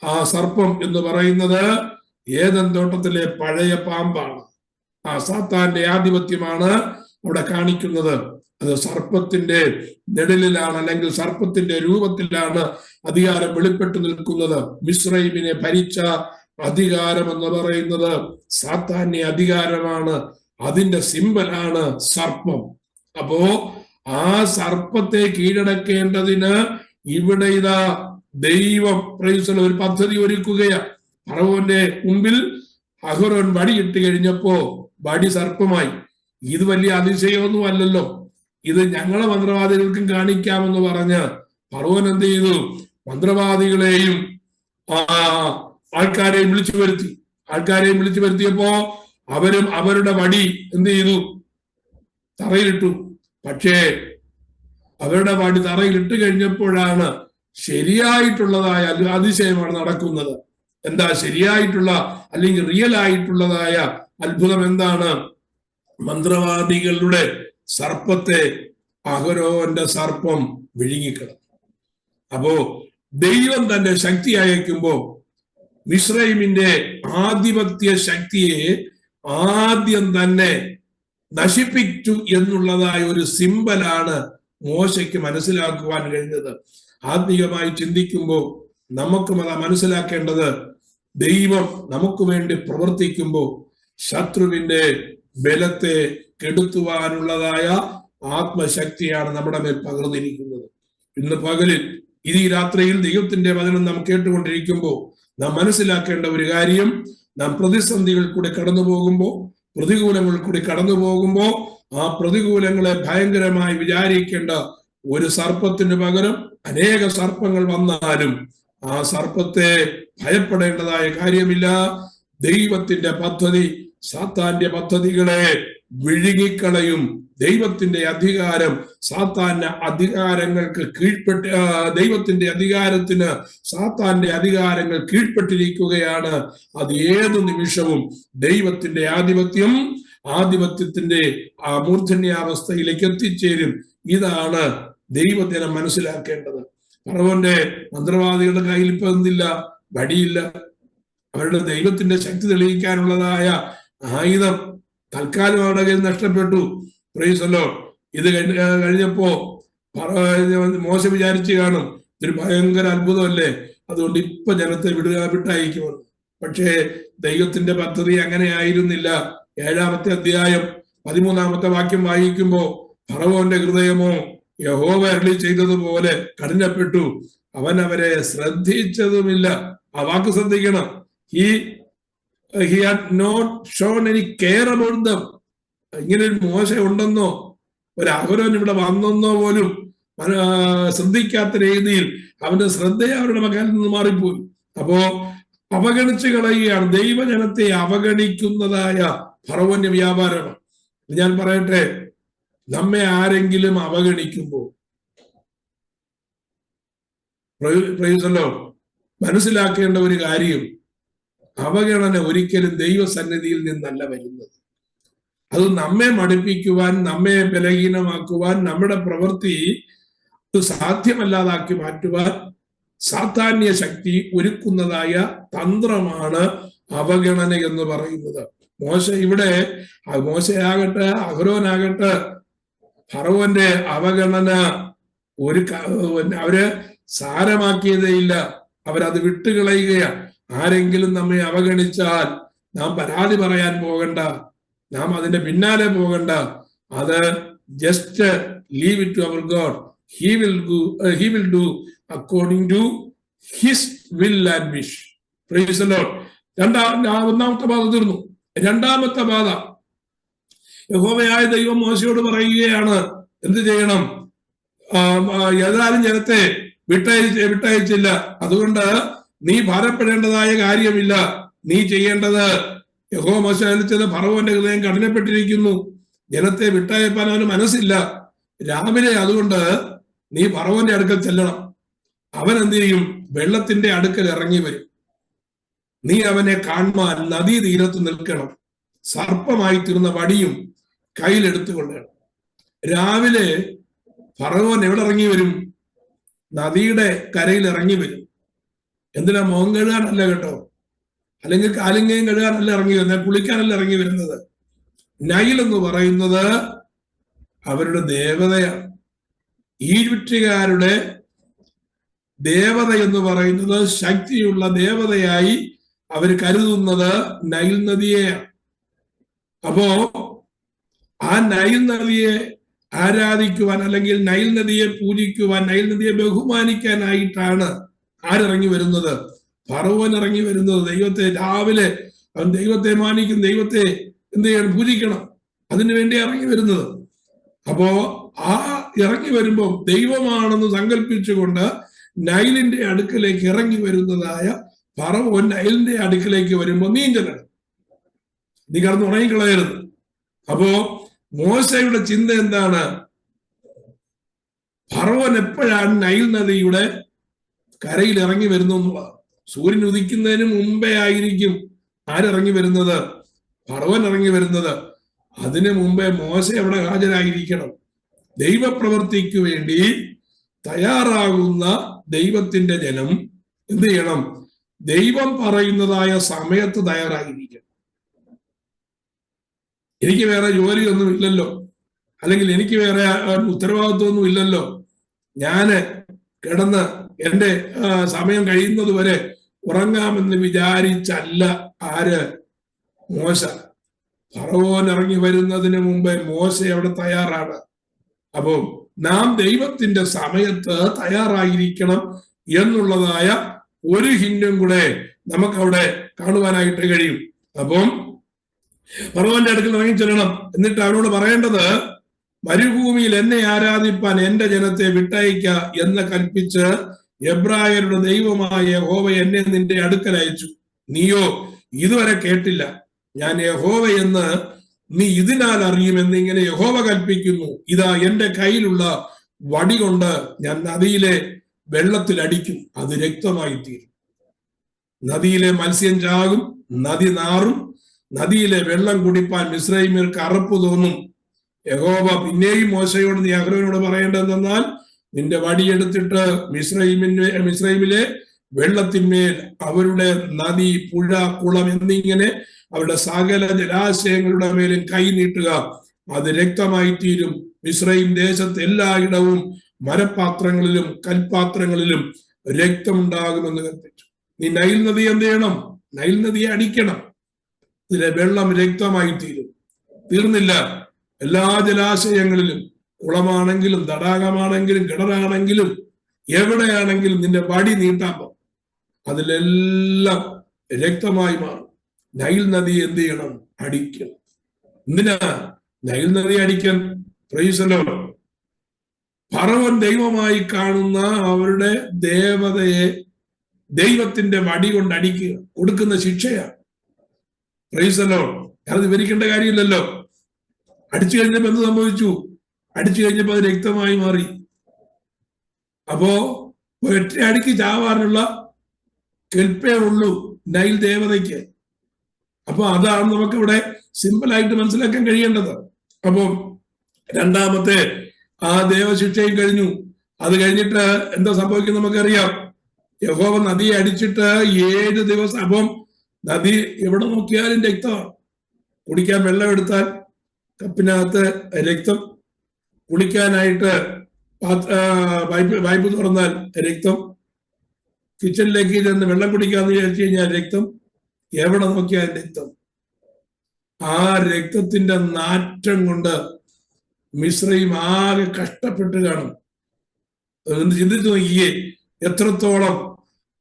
ആ സർപ്പം എന്ന് പറയുന്നത് ഏദൻ തോട്ടത്തിലെ പഴയ പാമ്പാണ്. ആ സാത്താന്റെ ആധിപത്യമാണ് അവിടെ കാണിക്കുന്നത്. അത് സർപ്പത്തിന്റെ നിഴലിലാണ്, അല്ലെങ്കിൽ സർപ്പത്തിന്റെ രൂപത്തിലാണ് അധികാരം വെളിപ്പെട്ടു നിൽക്കുന്നത്. മിസ്രൈമിനെ ഭരിച്ച അധികാരം എന്ന് പറയുന്നത് സാത്താന്യ അധികാരമാണ്. അതിന്റെ സിമ്പലാണ് സർപ്പം. അപ്പോ ആ സർപ്പത്തെ കീഴടക്കേണ്ടതിന് ഇവിടെ ഇതാ ദൈവം ഒരു പദ്ധതി ഒരുക്കുകയാണ്. ഫറവോന്റെ മുമ്പിൽ അഹരോൻ വടിയിട്ട് കഴിഞ്ഞപ്പോ വടി സർപ്പമായി. ഇത് വലിയ അതിശയമൊന്നും അല്ലല്ലോ. ഇത് ഞങ്ങളെ മന്ത്രവാദികൾക്കും കാണിക്കാമെന്ന് പറഞ്ഞ് ഫറവോൻ എന്ത് ചെയ്തു? മന്ത്രവാദികളെയും ആൾക്കാരെയും വിളിച്ചു വരുത്തിയപ്പോ അവരും അവരുടെ വടി എന്ത് ചെയ്തു? തറയിലിട്ടു. പക്ഷേ അവരുടെ വടി തറയിലിട്ട് കഴിഞ്ഞപ്പോഴാണ് ശരിയായിട്ടുള്ളതായ അതിശയമാണ് നടക്കുന്നത്. എന്താ ശരിയായിട്ടുള്ള അല്ലെങ്കിൽ റിയൽ ആയിട്ടുള്ളതായ അത്ഭുതം എന്താണ്? മന്ത്രവാദികളുടെ സർപ്പത്തെ അഹരോന്റെ സർപ്പം വിഴുങ്ങിക്കളഞ്ഞു. അപ്പോ ദൈവം തന്റെ ശക്തി അയക്കുമ്പോ മിസ്രൈമിന്റെ ആധിപത്യ ശക്തിയെ ആദ്യം തന്നെ നശിപ്പിച്ചു എന്നുള്ളതായ ഒരു സിമ്പലാണ് മോശയ്ക്ക് മനസ്സിലാക്കുവാൻ കഴിഞ്ഞത്. ആത്മീയമായി ചിന്തിക്കുമ്പോൾ നമുക്കും അത് മനസ്സിലാക്കേണ്ടത്, ദൈവം നമുക്ക് വേണ്ടി പ്രവർത്തിക്കുമ്പോൾ ശത്രുവിന്റെ ബലത്തെ കെടുത്തുവാനുള്ളതായ ആത്മശക്തിയാണ് നമ്മുടെ മേൽ പകർന്നിരിക്കുന്നത്. ഇന്ന് പകലിൽ ഈ രാത്രിയിൽ ദൈവത്തിന്റെ വചനം നാം കേട്ടുകൊണ്ടിരിക്കുമ്പോൾ നാം മനസ്സിലാക്കേണ്ട ഒരു കാര്യം, നാം പ്രതിസന്ധികൾ കൂടെ കടന്നു പോകുമ്പോൾ, പ്രതികൂലങ്ങൾ കൂടി കടന്നു പോകുമ്പോൾ ആ പ്രതികൂലങ്ങളെ ഭയങ്കരമായി വിചാരിക്കേണ്ട ഒരു സർപ്പത്തിന് പകരം അനേക സർപ്പങ്ങൾ വന്നാലും ആ സർപ്പത്തെ ഭയപ്പെടേണ്ടതായ കാര്യമില്ല. ദൈവത്തിന്റെ പദ്ധതി സാത്താന്റെ പദ്ധതികളെ വിഴുങ്ങിക്കളയും. ദൈവത്തിന്റെ അധികാരം സാത്താന്റെ അധികാരങ്ങൾക്ക് ദൈവത്തിന്റെ അധികാരത്തിന് സാത്താന്റെ അധികാരങ്ങൾ കീഴ്പ്പെട്ടിരിക്കുകയാണ്. അത് ഏതു നിമിഷവും ദൈവത്തിന്റെ ആധിപത്യത്തിന്റെ ആ മൂർധന്യാവസ്ഥയിലേക്ക് എത്തിച്ചേരും. ഇതാണ് ദൈവത്തിനെ മനസ്സിലാക്കേണ്ടത്. ഫറവോന്റെ മന്ത്രവാദികളുടെ കയ്യിൽ ഇപ്പൊ എന്തില്ല? വടിയില്ല. അവരുടെ ദൈവത്തിന്റെ ശക്തി തെളിയിക്കാനുള്ളതായ ആയുധം തൽക്കാലം അവരുടെ കയ്യിൽ നഷ്ടപ്പെട്ടു. പ്രൈസല്ലോ. ഇത് കഴിഞ്ഞപ്പോ മോശ വിചാരിച്ചു കാണും, ഇതൊരു ഭയങ്കര അത്ഭുതമല്ലേ, അതുകൊണ്ട് ഇപ്പൊ ജനത്തെ വിട്ടയക്കുമെന്ന്. പക്ഷേ ദൈവത്തിന്റെ പദ്ധതി അങ്ങനെ ആയിരുന്നില്ല. 7-ാമത്തെ അധ്യായം 13-ാമത്തെ വാക്യം വായിക്കുമ്പോ ഫറവോന്റെ ഹൃദയമോ യഹോവ അരുളി ചെയ്തതുപോലെ കഠിനപ്പെട്ടു, അവൻ അവരെ ശ്രദ്ധിച്ചതുമില്ല. ആ വാക്ക് ശ്രദ്ധിക്കണം. He had not shown any care about them. ഇങ്ങനെ ഒരു മോശ ഉണ്ടെന്നോ ഒരു അഹരോൻ ഇവിടെ വന്നെന്നോ പോലും ശ്രദ്ധിക്കാത്ത രീതിയിൽ അവന്റെ ശ്രദ്ധയെ അവരുടെ മകനിൽ നിന്ന് മാറിപ്പോയി. അപ്പോ അവഗണിച്ചു കളയുകയാണ്. ദൈവജനത്തെ അവഗണിക്കുന്നതായ ഫറവോന്റെ വ്യാപാരമാണ്. ഞാൻ പറയട്ടെ, നമ്മെ ആരെങ്കിലും അവഗണിക്കുമ്പോൾ മനസ്സിലാക്കേണ്ട ഒരു കാര്യം, അവഗണന ഒരിക്കലും ദൈവസന്നിധിയിൽ നിന്നല്ല വരുന്നത്. അത് നമ്മെ മടുപ്പിക്കുവാൻ, നമ്മെ ബലഹീനമാക്കുവാൻ, നമ്മുടെ പ്രവൃത്തി സാധ്യമല്ലാതാക്കി മാറ്റുവാൻ സാത്താന്യ ശക്തി ഒരുക്കുന്നതായ തന്ത്രമാണ് അവഗണന എന്ന് പറയുന്നത്. മോശയാകട്ടെ അഹരോനാകട്ടെ ഫറവോന്റെ അവഗണന അവര് സാരമാക്കിയതേ ഇല്ല. അവരത് വിട്ടുകളയുകയാണ്. ആരെങ്കിലും നമ്മെ അവഗണിച്ചാൽ നാം പരാതി പറയാൻ പോകണ്ട, നാം അതിന്റെ പിന്നാലെ പോകണ്ട. അത് just leave it to our God. He will do according to his will and wish. Praise the Lord. ഒന്നാമത്തെ ബാധ തീർന്നു. രണ്ടാമത്തെ ബാധ, യഹോവയായ ദൈവം മോശയോട് പറയുകയാണ്, എന്ത് ചെയ്യണം? ഏതായാലും ജനത്തെ വിട്ടയച്ചില്ല, അതുകൊണ്ട് നീ ഭാരപ്പെടേണ്ടതായ കാര്യമില്ല. നീ ചെയ്യേണ്ടത്, യഹോവ മോശയെ അയച്ചത്, ഫറവോന്റെ ഹൃദയം കഠിനപ്പെട്ടിരിക്കുന്നു, ജനത്തെ വിട്ടയപ്പാൻ അവന് മനസ്സില്ല. രാവിലെ അതുകൊണ്ട് നീ ഫറവോന്റെ അടുക്കൽ ചെല്ലണം. അവൻ എന്ത് ചെയ്യും? വെള്ളത്തിന്റെ അടുക്കൽ ഇറങ്ങി വരും. നീ അവനെ കാണുവാൻ നദീ തീരത്ത് നിൽക്കണം. സർപ്പമായി തീർന്ന വടിയും കയ്യിലെടുത്തുകൊള്ളണം. രാവിലെ ഫറവോൻ എവിടെ ഇറങ്ങി വരും? നദിയുടെ കരയിൽ ഇറങ്ങി വരും. എന്തിനാ? മുഖം കഴുകാനല്ല കേട്ടോ, അല്ലെങ്കിൽ കാലിങ്ങയും കഴുകാനല്ല ഇറങ്ങി വരുന്നത്, കുളിക്കാനല്ല ഇറങ്ങി വരുന്നത്. നൈൽ എന്ന് പറയുന്നത് അവരുടെ ദേവതയാണ്. ഈജിപ്തുകാരുടെ ദേവത എന്ന് പറയുന്നത്, ശക്തിയുള്ള ദേവതയായി അവർ കരുതുന്നത് നൈൽ നദിയെയാണ്. അപ്പോ ആ നൈൽ നദിയെ ആരാധിക്കുവാൻ, അല്ലെങ്കിൽ നൈൽ നദിയെ പൂജിക്കുവാൻ, നൈൽ നദിയെ ബഹുമാനിക്കാനായിട്ടാണ് ആരിറങ്ങി വരുന്നത്? ഫറവോൻ ഇറങ്ങി വരുന്നത്. ദൈവത്തെ രാവിലെ അവൻ ദൈവത്തെ മാനിക്കും, ദൈവത്തെ എന്ത് ചെയ്യണം? പൂജിക്കണം. അതിനു വേണ്ടി ഇറങ്ങി വരുന്നത്. അപ്പോ ആ ഇറങ്ങി വരുമ്പോൾ ദൈവമാണെന്ന് സങ്കല്പിച്ചുകൊണ്ട് നൈലിന്റെ അടുക്കലേക്ക് ഇറങ്ങി വരുന്നതായ ഫറവോൻ നൈലിന്റെ അടുക്കലേക്ക് വരുമ്പോൾ നീ ചെല്ലണം, നീ കടന്ന് ഉണങ്ങിക്കളയരുത്. അപ്പോ മോശയുടെ ചിന്ത എന്താണ്? ഫറവോൻ എപ്പോഴാണ് നൈൽ നദിയുടെ കരയിൽ ഇറങ്ങി വരുന്നു എന്നുള്ളത്. സൂര്യൻ ഉദിക്കുന്നതിന് മുമ്പേ ആയിരിക്കും ആരിറങ്ങി വരുന്നത്? ഫറവോൻ ഇറങ്ങി വരുന്നത്. അതിനു മുമ്പേ മോശ അവിടെ ഹാജരായിരിക്കണം. ദൈവപ്രവൃത്തിക്ക് വേണ്ടി തയ്യാറാകുന്ന ദൈവത്തിന്റെ ജനം എന്ത് ചെയ്യണം? ദൈവം പറയുന്നതായ സമയത്ത് തയ്യാറായിരിക്കണം. എനിക്ക് വേറെ ജോലിയൊന്നും ഇല്ലല്ലോ, അല്ലെങ്കിൽ എനിക്ക് വേറെ ഉത്തരവാദിത്വമൊന്നും ഇല്ലല്ലോ, ഞാന് കിടന്ന് എന്റെ സമയം കഴിയുന്നത് വരെ ഉറങ്ങാമെന്ന് വിചാരിച്ചല്ല ആര്? മോശ. ഫറവോൻ ഇറങ്ങി വരുന്നതിന് മുമ്പേ മോശ അവിടെ തയ്യാറാണ്. അപ്പോ നാം ദൈവത്തിന്റെ സമയത്ത് തയ്യാറായിരിക്കണം എന്നുള്ളതായ ഒരു ഹിന്റും കൂടെ നമുക്കവിടെ കാണുവാനായിട്ട് കഴിയും. അപ്പം ഫറവോന്റെ അടുക്കൽ ഇറങ്ങി ചെല്ലണം. എന്നിട്ട് അവനോട് പറയേണ്ടത്, മരുഭൂമിയിൽ എന്നെ ആരാധിപ്പാൻ എന്റെ ജനത്തെ വിട്ടയക്ക എന്ന് കൽപ്പിച്ച് എബ്രായരുടെ ദൈവമായ യഹോവ എന്നെ നിന്റെ അടുക്കൽ അയച്ചു. നീയോ ഇതുവരെ കേട്ടില്ല. ഞാൻ യഹോവ എന്ന് നീ ഇതിനാൽ അറിയുമെന്നിങ്ങനെ യഹോവ കൽപ്പിക്കുന്നു. ഇതാ എന്റെ കയ്യിലുള്ള വടി കൊണ്ട് ഞാൻ നദിയിലെ വെള്ളത്തിൽ അടിക്കും, അത് രക്തമായി തീരും. നദിയിലെ മത്സ്യം ചാകും, നദി നാറും, നദിയിലെ വെള്ളം കുടിപ്പാൻ മിസ്രയീമ്യർക്ക് അറപ്പ് തോന്നും. യഹോവ പിന്നെയും മോശയോട് നീ അഹരോനോട് പറയേണ്ടതെന്നാൽ, നിന്റെ വടിയെടുത്തിട്ട് മിസ്രയീമിലെ വെള്ളത്തിന്മേൽ അവരുടെ നദി, പുഴ, കുളം എന്നിങ്ങനെ അവരുടെ സകല ജലാശയങ്ങളുടെ മേലും കൈ നീട്ടുക, അത് രക്തമായി തീരും. മിസ്രയീം ദേശത്ത് എല്ലായിടവും മരപാത്രങ്ങളിലും കൽപാത്രങ്ങളിലും രക്തമുണ്ടാകുമെന്ന് കൽപ്പിച്ചു. നീ നൈൽ നദി എന്ത് ചെയ്യണം? നൈൽ നദിയെ അടിക്കണം, ഇതിലെ വെള്ളം രക്തമായി തീരും. തീർന്നില്ല, എല്ലാ ജലാശയങ്ങളിലും, കുളമാണെങ്കിലും തടാകമാണെങ്കിലും കിണറാണെങ്കിലും എവിടെയാണെങ്കിലും നിന്റെ വടി നീട്ടാമ്പോ അതിലെല്ലാം രക്തമായി മാറും. നൈൽ നദി എന്ത് ചെയ്യണം? അടിക്കണം. എന്തിനാ നൈൽ നദി അടിക്കാൻ? Praise the Lord. ഫറവോൻ ദൈവമായി കാണുന്ന അവരുടെ ദേവതയെ ദൈവത്തിന്റെ വടി കൊണ്ട് അടിക്കുക, കൊടുക്കുന്ന ശിക്ഷയാണ്. Praise the Lord. അത് വിവരിക്കേണ്ട കാര്യമില്ലല്ലോ. അടിച്ചു കഴിഞ്ഞപ്പോ എന്ത് സംഭവിച്ചു? അടിച്ചു കഴിഞ്ഞപ്പോ അത് രക്തമായി മാറി. അപ്പോ ഒറ്റ അടിക്ക് ചാവാനുള്ള കെൽപ്പേ ഉള്ളൂ നൈൽ ദേവതയ്ക്ക്. അപ്പൊ അതാണ് നമുക്കിവിടെ സിമ്പിളായിട്ട് മനസ്സിലാക്കാൻ കഴിയേണ്ടത്. അപ്പം രണ്ടാമത്തെ ആ ദേവശിക്ഷയും കഴിഞ്ഞു. അത് കഴിഞ്ഞിട്ട് എന്താ സംഭവിക്കുന്നത് നമുക്കറിയാം. യഹോവ നദിയെ അടിച്ചിട്ട് 7 ദിവസം. അപ്പം നദി എവിടെ നോക്കിയാലും രക്തമാണ്. കുടിക്കാൻ വെള്ളം എടുത്താൽ കപ്പിനകത്ത് രക്തം, കുളിക്കാനായിട്ട് പൈപ്പ് തുറന്നാൽ രക്തം, കിച്ചണിലേക്ക് ചെന്ന് വെള്ളം കുടിക്കാന്ന് വിചാരിച്ചു കഴിഞ്ഞാൽ രക്തം, എവിടെ നോക്കിയാൽ രക്തം. ആ രക്തത്തിന്റെ നാറ്റം കൊണ്ട് മിസ്രയീം ആകെ കഷ്ടപ്പെട്ട് കാണും. ചിന്തിച്ചു നോക്കിയേ, എത്രത്തോളം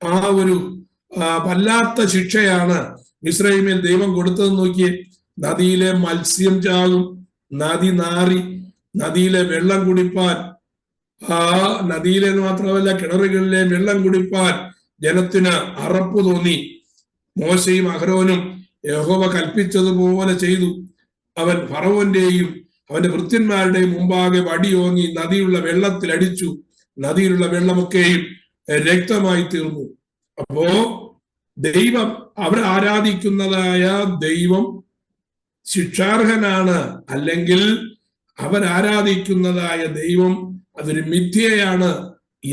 ആ ഒരു വല്ലാത്ത ശിക്ഷയാണ് മിസ്രയീമിൽ ദൈവം കൊടുത്തതെന്ന് നോക്കിയേ. നദിയിലെ മത്സ്യം ചാകും, നദി നാറി, നദിയിലെ വെള്ളം കുടിപ്പാൻ, ആ നദിയിലെ മാത്രമല്ല കിണറുകളിലെ വെള്ളം കുടിപ്പാൻ ജനത്തിന് അറപ്പ് തോന്നി. മോശയും അഹരോനും യഹോവ കൽപ്പിച്ചതുപോലെ ചെയ്തു. അവൻ ഫറവോന്റെയും അവന്റെ ഭൃത്യന്മാരുടെയും മുമ്പാകെ വടിയോങ്ങി നദിയുള്ള വെള്ളത്തിൽ അടിച്ചു. നദിയിലുള്ള വെള്ളമൊക്കെയും രക്തമായി തീർന്നു. അപ്പോ ദൈവം, അവർ ആരാധിക്കുന്നതായ ദൈവം ശിക്ഷാർഹനാണ്, അല്ലെങ്കിൽ അവരാരാധിക്കുന്നതായ ദൈവം അതൊരു മിഥ്യയാണ്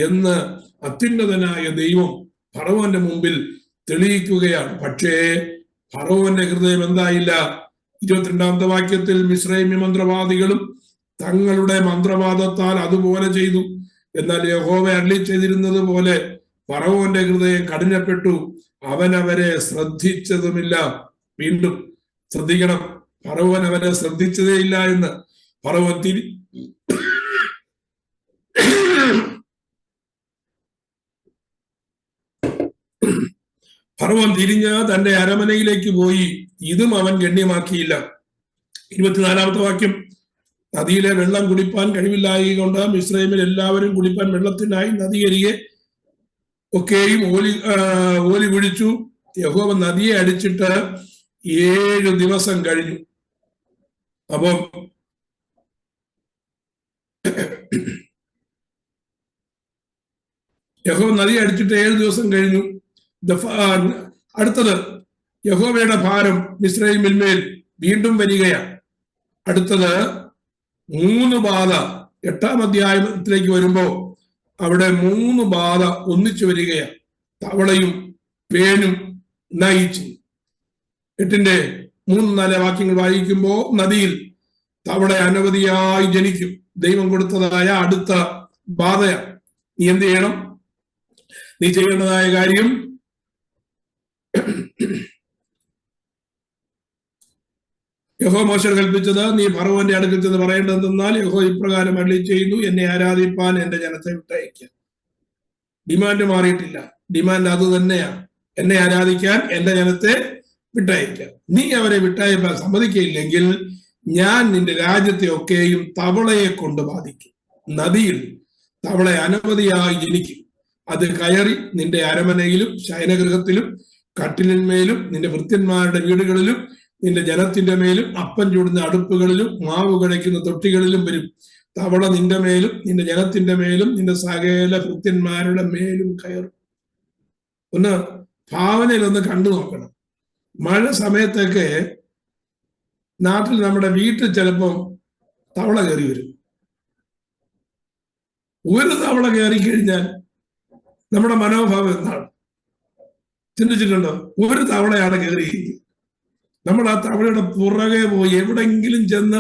എന്ന് അത്യുന്നതനായ ദൈവം ഫറവോന്റെ മുമ്പിൽ തെളിയിക്കുകയാണ്. പക്ഷേ ഫറവോന്റെ ഹൃദയം എന്തായില്ല? 22-ാമത്തെ വാക്യത്തിൽ മിസ്രയീമ്യ മന്ത്രവാദികളും തങ്ങളുടെ മന്ത്രവാദത്താൽ അതുപോലെ ചെയ്തു. എന്നാൽ യഹോവ അരുളി ചെയ്തിരുന്നത് പോലെ ഫറവോന്റെ ഹൃദയം കഠിനപ്പെട്ടു, അവൻ അവരെ ശ്രദ്ധിച്ചതുമില്ല. വീണ്ടും ശ്രദ്ധിക്കണം, ഫറവോൻ അവരെ ശ്രദ്ധിച്ചതേ ഇല്ല എന്ന്. ഫറവോൻ തിരിഞ്ഞ് തന്റെ അരമനയിലേക്ക് പോയി. ഇതും അവൻ ഗണ്യമാക്കിയില്ല. 24-ാമത്തെ വാക്യം, നദിയിലെ വെള്ളം കുടിപ്പാൻ കഴിവില്ലായകൊണ്ട് മിസ്രയീമിൽ എല്ലാവരും കുടിപ്പാൻ വെള്ളത്തിനായി നദിയരികെ ഒക്കെയും ഓലി കുഴിച്ചു. യഹോവ നദിയെ അടിച്ചിട്ട് 7 ദിവസം കഴിഞ്ഞു. അപ്പം യഹോവ നദിയെ അടിച്ചിട്ട് 7 ദിവസം കഴിഞ്ഞു. അടുത്തത് യഹോവയുടെ ഭാരം മിസ്രയീമിന്മേൽ വീണ്ടും വരികയാണ്. അടുത്തത് 3 ബാധ. 8-ാം അധ്യായത്തിലേക്ക് വരുമ്പോ അവിടെ 3 ബാധ ഒന്നിച്ചു വരികയാണ്. തവളയും പേനും നയിച്ചു. 8-ന്റെ 3-4 വാക്യങ്ങൾ വായിക്കുമ്പോ നദിയിൽ തവള അനവധിയായി ജനിക്കും. ദൈവം കൊടുത്തതായ അടുത്ത ബാധയാണ്. നീ എന്ത് ചെയ്യണം? നീ ചെയ്യേണ്ടതായ കാര്യം, യഹോവ മോശയെ കൽപ്പിച്ചത്, നീ ഫറവോന്റെ അടുക്കൽ ചെന്ന് പറയേണ്ടതെന്നാൽ യഹോവ ഇപ്രകാരം അരുളി ചെയ്യുന്നു, എന്നെ ആരാധിപ്പാൻ എന്റെ ജനത്തെ വിട്ടയക്കുക. ഡിമാൻഡ് മാറിയിട്ടില്ല. ഡിമാൻഡ് അത് തന്നെയാണ്, എന്നെ ആരാധിക്കാൻ എന്റെ ജനത്തെ വിട്ടയക്കുക. നീ അവരെ വിട്ടയപ്പാൻ സമ്മതിക്കയില്ലെങ്കിൽ ഞാൻ നിന്റെ രാജ്യത്തെ ഒക്കെയും തവളയെ കൊണ്ട് ബാധിക്കും. നദിയിൽ തവള അനവധിയായി ജനിക്കും. അത് കയറി നിന്റെ അരമനയിലും ശയനഗൃഹത്തിലും കട്ടിലിന്മേലും നിന്റെ ഭൃത്യന്മാരുടെ വീടുകളിലും നിന്റെ ജനത്തിന്റെ മേലും അപ്പം ചൂടുന്ന അടുപ്പുകളിലും മാവ് കുഴയ്ക്കുന്ന തൊട്ടികളിലും വരും. തവള നിന്റെ മേലും നിന്റെ ജനത്തിന്റെ മേലും നിന്റെ സകല ഭൃത്യന്മാരുടെ മേലും കയറും. ഒന്ന് ഭാവനയിലൊന്ന് കണ്ടു നോക്കണം. മഴ സമയത്തൊക്കെ നാട്ടിൽ നമ്മുടെ വീട്ടിൽ ചിലപ്പം തവള കയറി വരും. ഒരു തവള കയറി കഴിഞ്ഞാൽ നമ്മുടെ മനോഭാവം എന്താണ്? ചിന്തിച്ചിട്ടുണ്ടോ? ഒരു തവളയാണ് കയറിയിരിക്കുന്നത്. നമ്മൾ ആ തവളയുടെ പുറകെ പോയി എവിടെങ്കിലും ചെന്ന്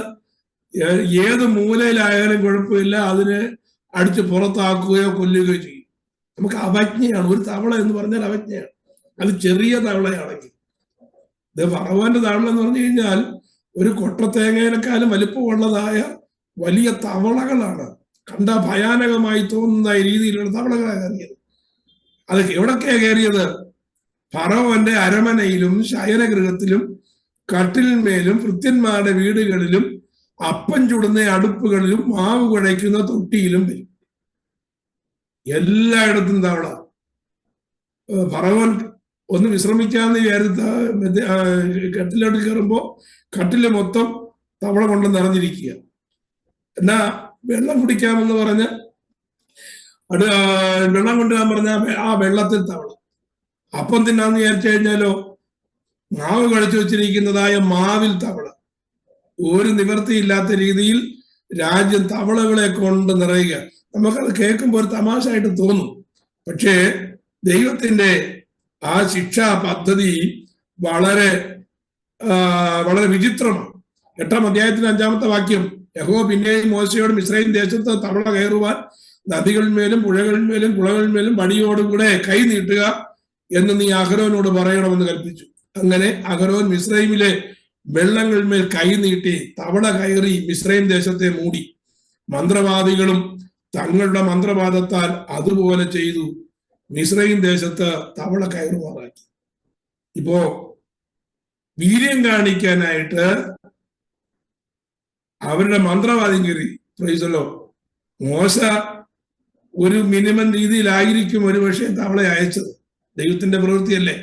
ഏത് മൂലയിലായാലും കുഴപ്പമില്ല, അതിനെ അടിച്ച് പുറത്താക്കുകയോ കൊല്ലുകയോ ചെയ്യും. നമുക്ക് അവജ്ഞയാണ്. ഒരു തവള എന്ന് പറഞ്ഞാൽ അവജ്ഞയാണ്. അത് ചെറിയ തവളയാണെങ്കിൽ. ഇത് ഫറവോന്റെ തവള എന്ന് പറഞ്ഞു കഴിഞ്ഞാൽ ഒരു കൊട്ടത്തേങ്ങയിനെക്കാളും വലിപ്പമുള്ളതായ വലിയ തവളകളാണ്. കണ്ട ഭയാനകമായി തോന്നുന്ന രീതിയിലുള്ള തവളകളാണ് കയറിയത്. അത് എവിടൊക്കെയാ കയറിയത്? ഫറവോന്റെ അരമനയിലും ശയനഗൃഹത്തിലും കട്ടിലിന്മേലും ഭൃത്യന്മാരുടെ വീടുകളിലും അപ്പം ചുടുന്ന അടുപ്പുകളിലും മാവ് കുഴയ്ക്കുന്ന തൊട്ടിയിലും വരും. എല്ലായിടത്തും തവള. ഫറവോൻ ഒന്ന് വിശ്രമിക്കാന്ന് വിചാരിച്ച കട്ടിലോട്ട് കയറുമ്പോ കട്ടില് മൊത്തം തവള കൊണ്ട് നിറഞ്ഞിരിക്കുക. എന്നാ വെള്ളം കുടിക്കാമെന്ന് പറഞ്ഞ് വെള്ളം കൊണ്ടുവരാൻ പറഞ്ഞ ആ വെള്ളത്തിൽ തവള. അപ്പം തിന്നാന്ന് വിചാരിച്ചു കഴിഞ്ഞാലോ മാവ് കഴിച്ചു വെച്ചിരിക്കുന്നതായ മാവിൽ തവള. ഒരു നിവൃത്തിയില്ലാത്ത രീതിയിൽ രാജ്യം തവളകളെ കൊണ്ട് നിറയുക. നമുക്കത് കേൾക്കുമ്പോൾ ഒരു തമാശയായിട്ട് തോന്നും. പക്ഷേ ദൈവത്തിന്റെ ആ ശിക്ഷാ പദ്ധതി വളരെ വളരെ വിചിത്രമാണ്. 8-ാം അധ്യായത്തിന് 5-ാമത്തെ വാക്യം, യഹോവ പിന്നെയും മോശയോട് മിസ്രയീം ദേശത്ത് തവള കയറുവാൻ നദികളിന്മേലും പുഴകളിന്മേലും കുളകളിന്മേലും വടിയോടുകൂടെ കൈ നീട്ടുക എന്ന് നീ അഹരോനോട് പറയണമെന്ന് കൽപ്പിച്ചു. അങ്ങനെ അഹരോൻ മിസ്രയീമിലെ വെള്ളങ്ങളിന്മേൽ കൈ നീട്ടി തവള കയറി മിസ്രയീം ദേശത്തെ മൂടി. മന്ത്രവാദികളും തങ്ങളുടെ മന്ത്രവാദത്താൽ അതുപോലെ ചെയ്തു. മിസ്രയീം ദേശത്ത് തവള കയറുമാറാക്കി. ഇപ്പോ വീര്യം കാണിക്കാനായിട്ട് അവരുടെ മന്ത്രവാദം കയറി. പ്രൈസല്ലോ, മോശ ഒരു മിനിമം രീതിയിലായിരിക്കും ഒരു പക്ഷേ തവളെ അയച്ചത്, ദൈവത്തിന്റെ പ്രവൃത്തിയല്ലേ.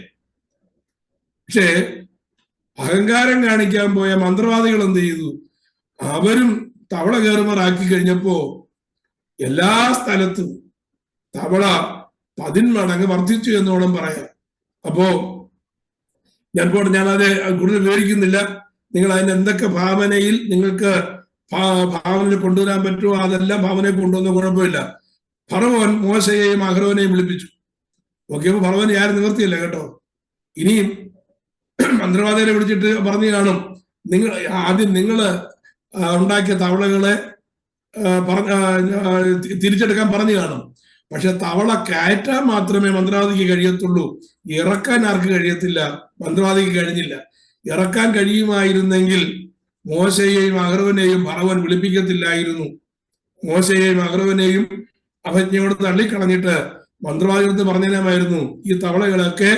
പക്ഷേ അഹങ്കാരം കാണിക്കാൻ പോയ മന്ത്രവാദികൾ എന്ത് ചെയ്തു? അവരും തവള കയറുമാറാക്കി കഴിഞ്ഞപ്പോ എല്ലാ സ്ഥലത്തും തവള 10 മടങ്ങ് വർദ്ധിച്ചു എന്നോണം പറയാം. അപ്പോ ഞാനത് കൂടുതൽ വിവരിക്കുന്നില്ല. നിങ്ങൾ അതിന് എന്തൊക്കെ ഭാവനയിൽ നിങ്ങൾക്ക് ഭാവനയിൽ കൊണ്ടുവരാൻ പറ്റുമോ അതെല്ലാം ഭാവനയിൽ കൊണ്ടുവന്ന കുഴപ്പമില്ല. ഫറവോൻ മോശയെയും അഹരോനെയും വിളിപ്പിച്ചു. നോക്കിയപ്പോ ഫറവോൻ ആരും നിവർത്തിയില്ല കേട്ടോ. ഇനിയും മന്ത്രവാദിയെ വിളിച്ചിട്ട് പറഞ്ഞു കാണും, നിങ്ങൾ ഉണ്ടാക്കിയ തവളകളെ തിരിച്ചെടുക്കാൻ പറഞ്ഞു കാണും. പക്ഷെ തവള കയറ്റാൻ മാത്രമേ മന്ത്രവാദിക്ക് കഴിയത്തുള്ളൂ, ഇറക്കാൻ ആർക്ക് കഴിയത്തില്ല. മന്ത്രവാദിക്ക് കഴിഞ്ഞില്ല. ഇറക്കാൻ കഴിയുമായിരുന്നെങ്കിൽ മോശയെയും അഹരോനെയും ഫറവോൻ വിളിപ്പിക്കത്തില്ലായിരുന്നു. മോശയെയും അഹരോനെയും അവജ്ഞയോട് തള്ളിക്കളഞ്ഞിട്ട് മന്ത്രവാദികൾക്ക് പറഞ്ഞേനാമായിരുന്നു, ഈ തവളകളൊക്കെ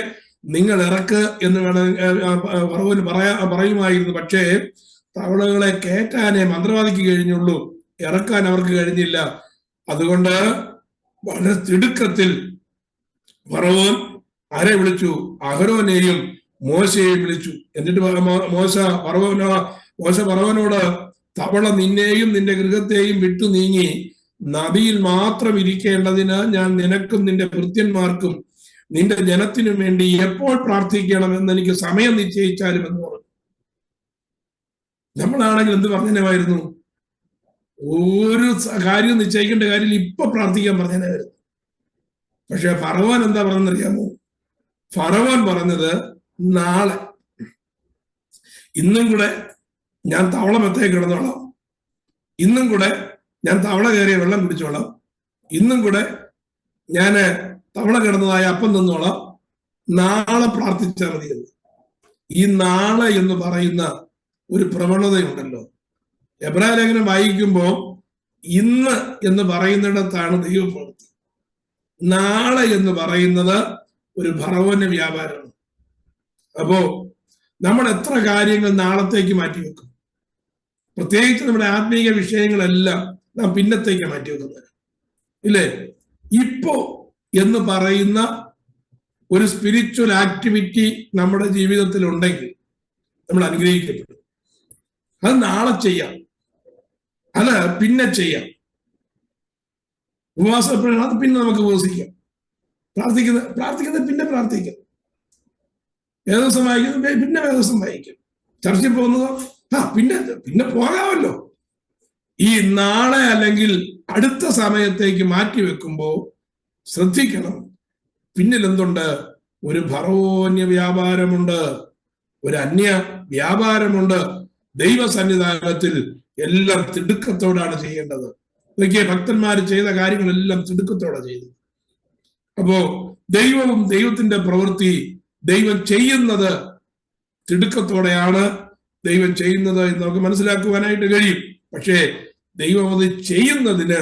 നിങ്ങൾ ഇറക്ക് എന്ന് ഫറവോന് പറയുമായിരുന്നു. പക്ഷേ തവളകളെ കയറ്റാനേ മന്ത്രവാദിക്ക് കഴിഞ്ഞുള്ളൂ, ഇറക്കാൻ അവർക്ക് കഴിഞ്ഞില്ല. അതുകൊണ്ട് വളരെ തിടുക്കത്തിൽ ഫറവോൻ ആരെ വിളിച്ചു? അഹരോനെയും മോശയെയും വിളിച്ചു. എന്നിട്ട് മോശ ഫറവോനോട്, തവള നിന്നെയും നിന്റെ ഗൃഹത്തെയും വിട്ടു നീങ്ങി നദിയിൽ മാത്രം ഇരിക്കേണ്ടതിന് ഞാൻ നിനക്കും നിന്റെ ഭൃത്യന്മാർക്കും നിന്റെ ജനത്തിനും വേണ്ടി എപ്പോൾ പ്രാർത്ഥിക്കണമെന്ന് എനിക്ക് സമയം നിശ്ചയിച്ചാലും എന്ന് പറഞ്ഞു. നമ്മളാണെങ്കിൽ എന്ത് പറഞ്ഞേനായിരുന്നു? ഒരു കാര്യം നിശ്ചയിക്കേണ്ട കാര്യം ഇപ്പൊ പ്രാർത്ഥിക്കാൻ പറഞ്ഞേനായിരുന്നു. പക്ഷെ ഫറവോൻ എന്താ പറഞ്ഞെന്നറിയാമോ? ഫറവോൻ പറഞ്ഞത്, നാളെ, ഇന്നും കൂടെ ഞാൻ തവള മെത്തേ കിടന്നോളാം, ഇന്നും കൂടെ ഞാൻ തവള കയറിയ വെള്ളം കുടിച്ചോളാം, ഇന്നും കൂടെ ഞാന് തവള കിടന്നതായ അപ്പം തിന്നോളാം, നാളെ പ്രാർത്ഥിച്ചാൽ മതിയെന്ന്. ഈ നാളെ എന്ന് പറയുന്ന ഒരു പ്രവണതയുണ്ടല്ലോ. എബ്രായ ലേഖനം വായിക്കുമ്പോ ഇന്ന് എന്ന് പറയുന്നിടത്താണ് ദൈവപ്രവൃത്തി. നാളെ എന്ന് പറയുന്നത് ഒരു ഫറവോന്റെ വ്യാപാരമാണ്. അപ്പോ നമ്മൾ എത്ര കാര്യങ്ങൾ നാളത്തേക്ക് മാറ്റിവെക്കും. പ്രത്യേകിച്ച് നമ്മുടെ ആത്മീയ വിഷയങ്ങളെല്ലാം നാം പിന്നത്തേക്ക് മാറ്റിവെക്കുന്നത് ഇല്ലേ. ഇപ്പോ എന്ന് പറയുന്ന ഒരു സ്പിരിച്വൽ ആക്ടിവിറ്റി നമ്മുടെ ജീവിതത്തിൽ ഉണ്ടെങ്കിൽ നമ്മൾ അനുഗ്രഹിക്കപ്പെടും. അത് നാളെ ചെയ്യാം, അത് പിന്നെ ചെയ്യാം. ഉപവാസം എപ്പോഴാണ്? അത് പിന്നെ നമുക്ക് ഉപവസിക്കാം. പ്രാർത്ഥിക്കുന്നത് പിന്നെ പ്രാർത്ഥിക്കാം. വേദവസം വായിക്കുന്നത് പിന്നെ വേദവസം വായിക്കും. ചർച്ചയിൽ പോകുന്നതോ പിന്നെ പോകാമല്ലോ. ഈ നാളെ അല്ലെങ്കിൽ അടുത്ത സമയത്തേക്ക് മാറ്റി വെക്കുമ്പോ ശ്രദ്ധിക്കണം, പിന്നിൽ എന്തുണ്ട്? ഒരു ഫറവോന്യ വ്യാപാരമുണ്ട്, ഒരു അന്യ വ്യാപാരമുണ്ട്. ദൈവസന്നിധാനത്തിൽ എല്ലാം തിടുക്കത്തോടാണ് ചെയ്യേണ്ടത്. ഇതൊക്കെ ഭക്തന്മാര് ചെയ്ത കാര്യങ്ങളെല്ലാം തിടുക്കത്തോടെ ചെയ്തു. അപ്പോ ദൈവവും ദൈവത്തിന്റെ പ്രവൃത്തി, ദൈവം ചെയ്യുന്നത് തിടുക്കത്തോടെയാണ് ദൈവം ചെയ്യുന്നത് എന്ന് നമുക്ക് മനസ്സിലാക്കുവാനായിട്ട് കഴിയും. പക്ഷേ ദൈവം അത് ചെയ്യുന്നതിന്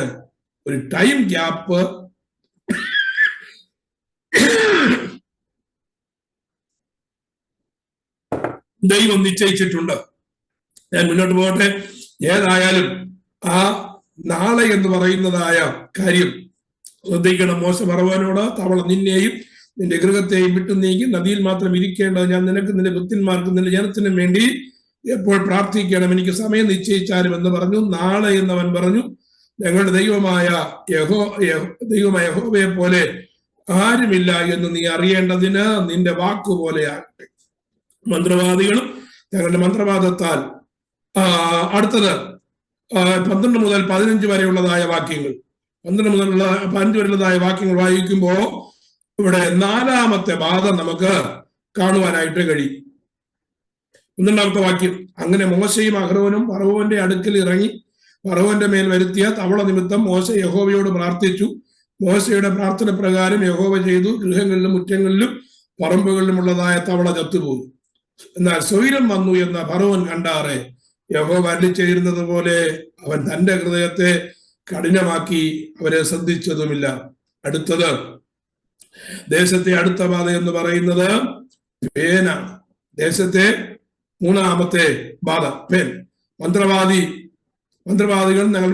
ഒരു ടൈം ഗ്യാപ്പ് ദൈവം നിശ്ചയിച്ചിട്ടുണ്ട്. ഞാൻ മുന്നോട്ട് പോകട്ടെ. ഏതായാലും ആ നാളെ എന്ന് പറയുന്നതായ കാര്യം ശ്രദ്ധിക്കണം. മോശ ഫറവോനോട്, തവള നിന്നെയും നിന്റെ ഗൃഹത്തെയും വിട്ടു നീങ്ങി നദിയിൽ മാത്രം ഇരിക്കേണ്ടത് ഞാൻ നിനക്ക് നിന്റെ ഭൃത്യന്മാർക്കും നിന്റെ ജനത്തിനും വേണ്ടി എപ്പോൾ പ്രാർത്ഥിക്കണം, എനിക്ക് സമയം നിശ്ചയിച്ചാലും എന്ന് പറഞ്ഞു. നാളെ എന്നവൻ പറഞ്ഞു, ഞങ്ങളുടെ ദൈവമായ യഹോവയെ പോലെ ആരുമില്ല എന്ന് നീ അറിയേണ്ടതിന് നിന്റെ വാക്കുപോലെയാകട്ടെ. മന്ത്രവാദികളും ഞങ്ങളുടെ മന്ത്രവാദത്താൽ അടുത്തത് 12 മുതൽ 15 വരെയുള്ളതായ വാക്യങ്ങൾ 12 മുതൽ 15 വരെയുള്ളതായ വാക്യങ്ങൾ വായിക്കുമ്പോ ഇവിടെ 4ാമത്തെ ബാധ നമുക്ക് കാണുവാനായിട്ട് കഴിയും. 12ാമത്തെ വാക്യം, അങ്ങനെ മോശയും അഹ്റോനും ഫറവോന്റെ അടുക്കൽ ഇറങ്ങി ഫറവോന്റെ മേൽ വരുത്തിയ തവള നിമിത്തം മോശ യഹോവയോട് പ്രാർത്ഥിച്ചു. മോശയുടെ പ്രാർത്ഥന പ്രകാരം യഹോവ ചെയ്തു. ഗൃഹങ്ങളിലും മുറ്റങ്ങളിലും പറമ്പുകളിലും ഉള്ളതായ തവള ചത്തുപോയി. എന്നാൽ സ്വൈരം വന്നു എന്ന ഫറവോൻ കണ്ടാറെ യഹോവ അരുളിച്ചെയ്യുന്നത് പോലെ അവൻ തന്റെ ഹൃദയത്തെ കഠിനമാക്കി അവരെ ശ്രദ്ധിച്ചതുമില്ല. അടുത്തത് ദേശത്തെ അടുത്ത ബാധ എന്ന് പറയുന്നത് പേനാണ്. ദേശത്തെ 3ാമത്തെ ബാധ പേൻ. മന്ത്രവാദികൾ ഞങ്ങൾ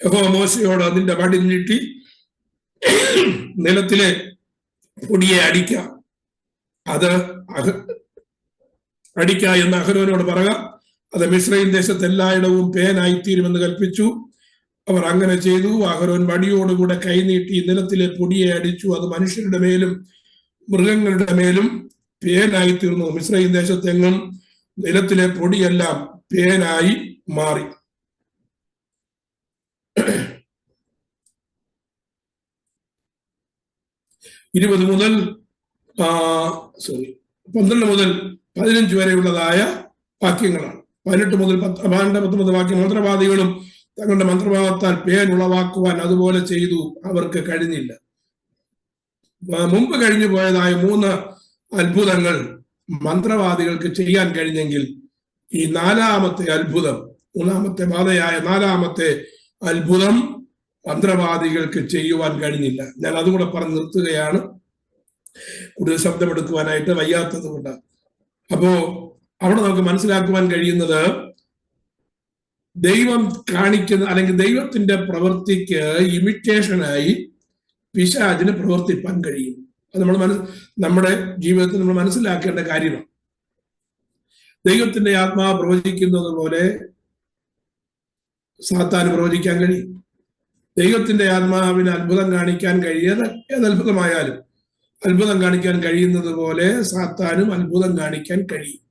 യഹോവ മോശയോട് അതിന്റെ വടി നീട്ടി നിലത്തിലെ പൊടിയെ അടിക്കാം, അത് അടിക്ക എന്ന് അഹ്റോനോട് പറയുക, അത് മിസ്രയീം ദേശത്ത് എല്ലായിടവും പേനായിത്തീരുമെന്ന് കൽപ്പിച്ചു. അവർ അങ്ങനെ ചെയ്തു. അഹ്റോൻ വടിയോടുകൂടെ കൈനീട്ടി നിലത്തിലെ പൊടിയെ അടിച്ചു. അത് മനുഷ്യരുടെ മേലും മൃഗങ്ങളുടെ മേലും പേനായി തീർന്നു. മിസ്രയീം ദേശത്തെങ്ങും നിലത്തിലെ പൊടിയെല്ലാം പേനായി മാറി. 12 മുതൽ 15 വരെയുള്ളതായ വാക്യങ്ങളാണ്. 18 മുതൽ 19 വാക്യം, മന്ത്രവാദികളും തങ്ങളുടെ മന്ത്രവാദത്താൽ പേൻ ഉളവാക്കുവാൻ അതുപോലെ ചെയ്തു, അവർക്ക് കഴിഞ്ഞില്ല. മുമ്പ് കഴിഞ്ഞു പോയതായ 3 അത്ഭുതങ്ങൾ മന്ത്രവാദികൾക്ക് ചെയ്യാൻ കഴിഞ്ഞെങ്കിൽ ഈ 4ാമത്തെ അത്ഭുതം, 3ാമത്തെ ബാധയായ 4ാമത്തെ അത്ഭുതം മന്ത്രവാദികൾക്ക് ചെയ്യുവാൻ കഴിഞ്ഞില്ല. ഞാൻ അതുകൂടെ പറഞ്ഞ് നിർത്തുകയാണ്, കൂടുതൽ ശബ്ദമെടുക്കുവാനായിട്ട് വയ്യാത്തത് കൊണ്ട്. അപ്പോ അവിടെ നമുക്ക് മനസ്സിലാക്കുവാൻ കഴിയുന്നത്, ദൈവം കാണിക്കുന്ന അല്ലെങ്കിൽ ദൈവത്തിന്റെ പ്രവൃത്തിക്ക് ഇമിറ്റേഷനായി പിശാചിന് പ്രവർത്തിപ്പാൻ കഴിയും. അത് നമ്മുടെ ജീവിതത്തിൽ നമ്മൾ മനസ്സിലാക്കേണ്ട കാര്യമാണ്. ദൈവത്തിന്റെ ആത്മാവ് പ്രവചിക്കുന്നത് പോലെ സാത്താന് പ്രവചിക്കാൻ കഴിയും. ദൈവത്തിന്റെ ആത്മാവിന് അത്ഭുതം കാണിക്കാൻ കഴിയാതെ ഏതത്ഭുതമായാലും അത്ഭുതം കാണിക്കാൻ കഴിയുന്നത് പോലെ സാത്താനും അത്ഭുതം കാണിക്കാൻ കഴിയും.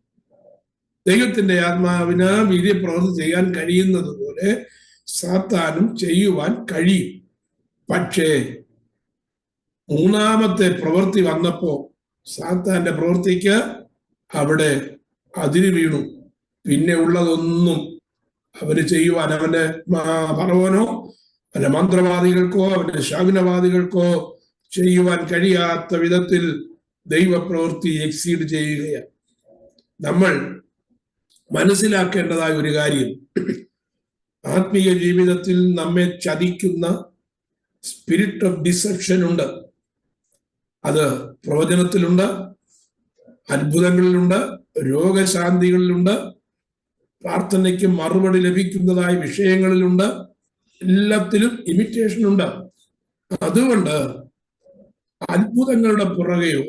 ദൈവത്തിന്റെ ആത്മാവിന് വീര്യപ്രവൃത്തി ചെയ്യാൻ കഴിയുന്നത് പോലെ സാത്താനും ചെയ്യുവാൻ കഴിയും. പക്ഷേ 3ാമത്തെ പ്രവൃത്തി വന്നപ്പോ സാത്താന്റെ പ്രവൃത്തിക്ക് അവിടെ അതിര് വീണു. പിന്നെ ഉള്ളതൊന്നും അവന് ചെയ്യുവാൻ അവന്റെ ഫറവോനോ അവന്റെ മന്ത്രവാദികൾക്കോ അവന്റെ ശകുനവാദികൾക്കോ ചെയ്യുവാൻ കഴിയാത്ത വിധത്തിൽ ദൈവപ്രവൃത്തി എക്സീഡ് ചെയ്യുകയാണ്. നമ്മൾ മനസ്സിലാക്കേണ്ടതായ ഒരു കാര്യം, ആത്മീയ ജീവിതത്തിൽ നമ്മെ ചതിക്കുന്ന സ്പിരിറ്റ് ഓഫ് ഡിസെപ്ഷൻ ഉണ്ട്. അത് പ്രവചനത്തിലുണ്ട്, അത്ഭുതങ്ങളിലുണ്ട്, രോഗശാന്തികളിലുണ്ട്, പ്രാർത്ഥനയ്ക്ക് മറുപടി ലഭിക്കുന്നതായ വിഷയങ്ങളിലുണ്ട്. എല്ലാത്തിലും ഇമിറ്റേഷൻ ഉണ്ട്. അതുകൊണ്ട് അത്ഭുതങ്ങളുടെ പുറകെയോ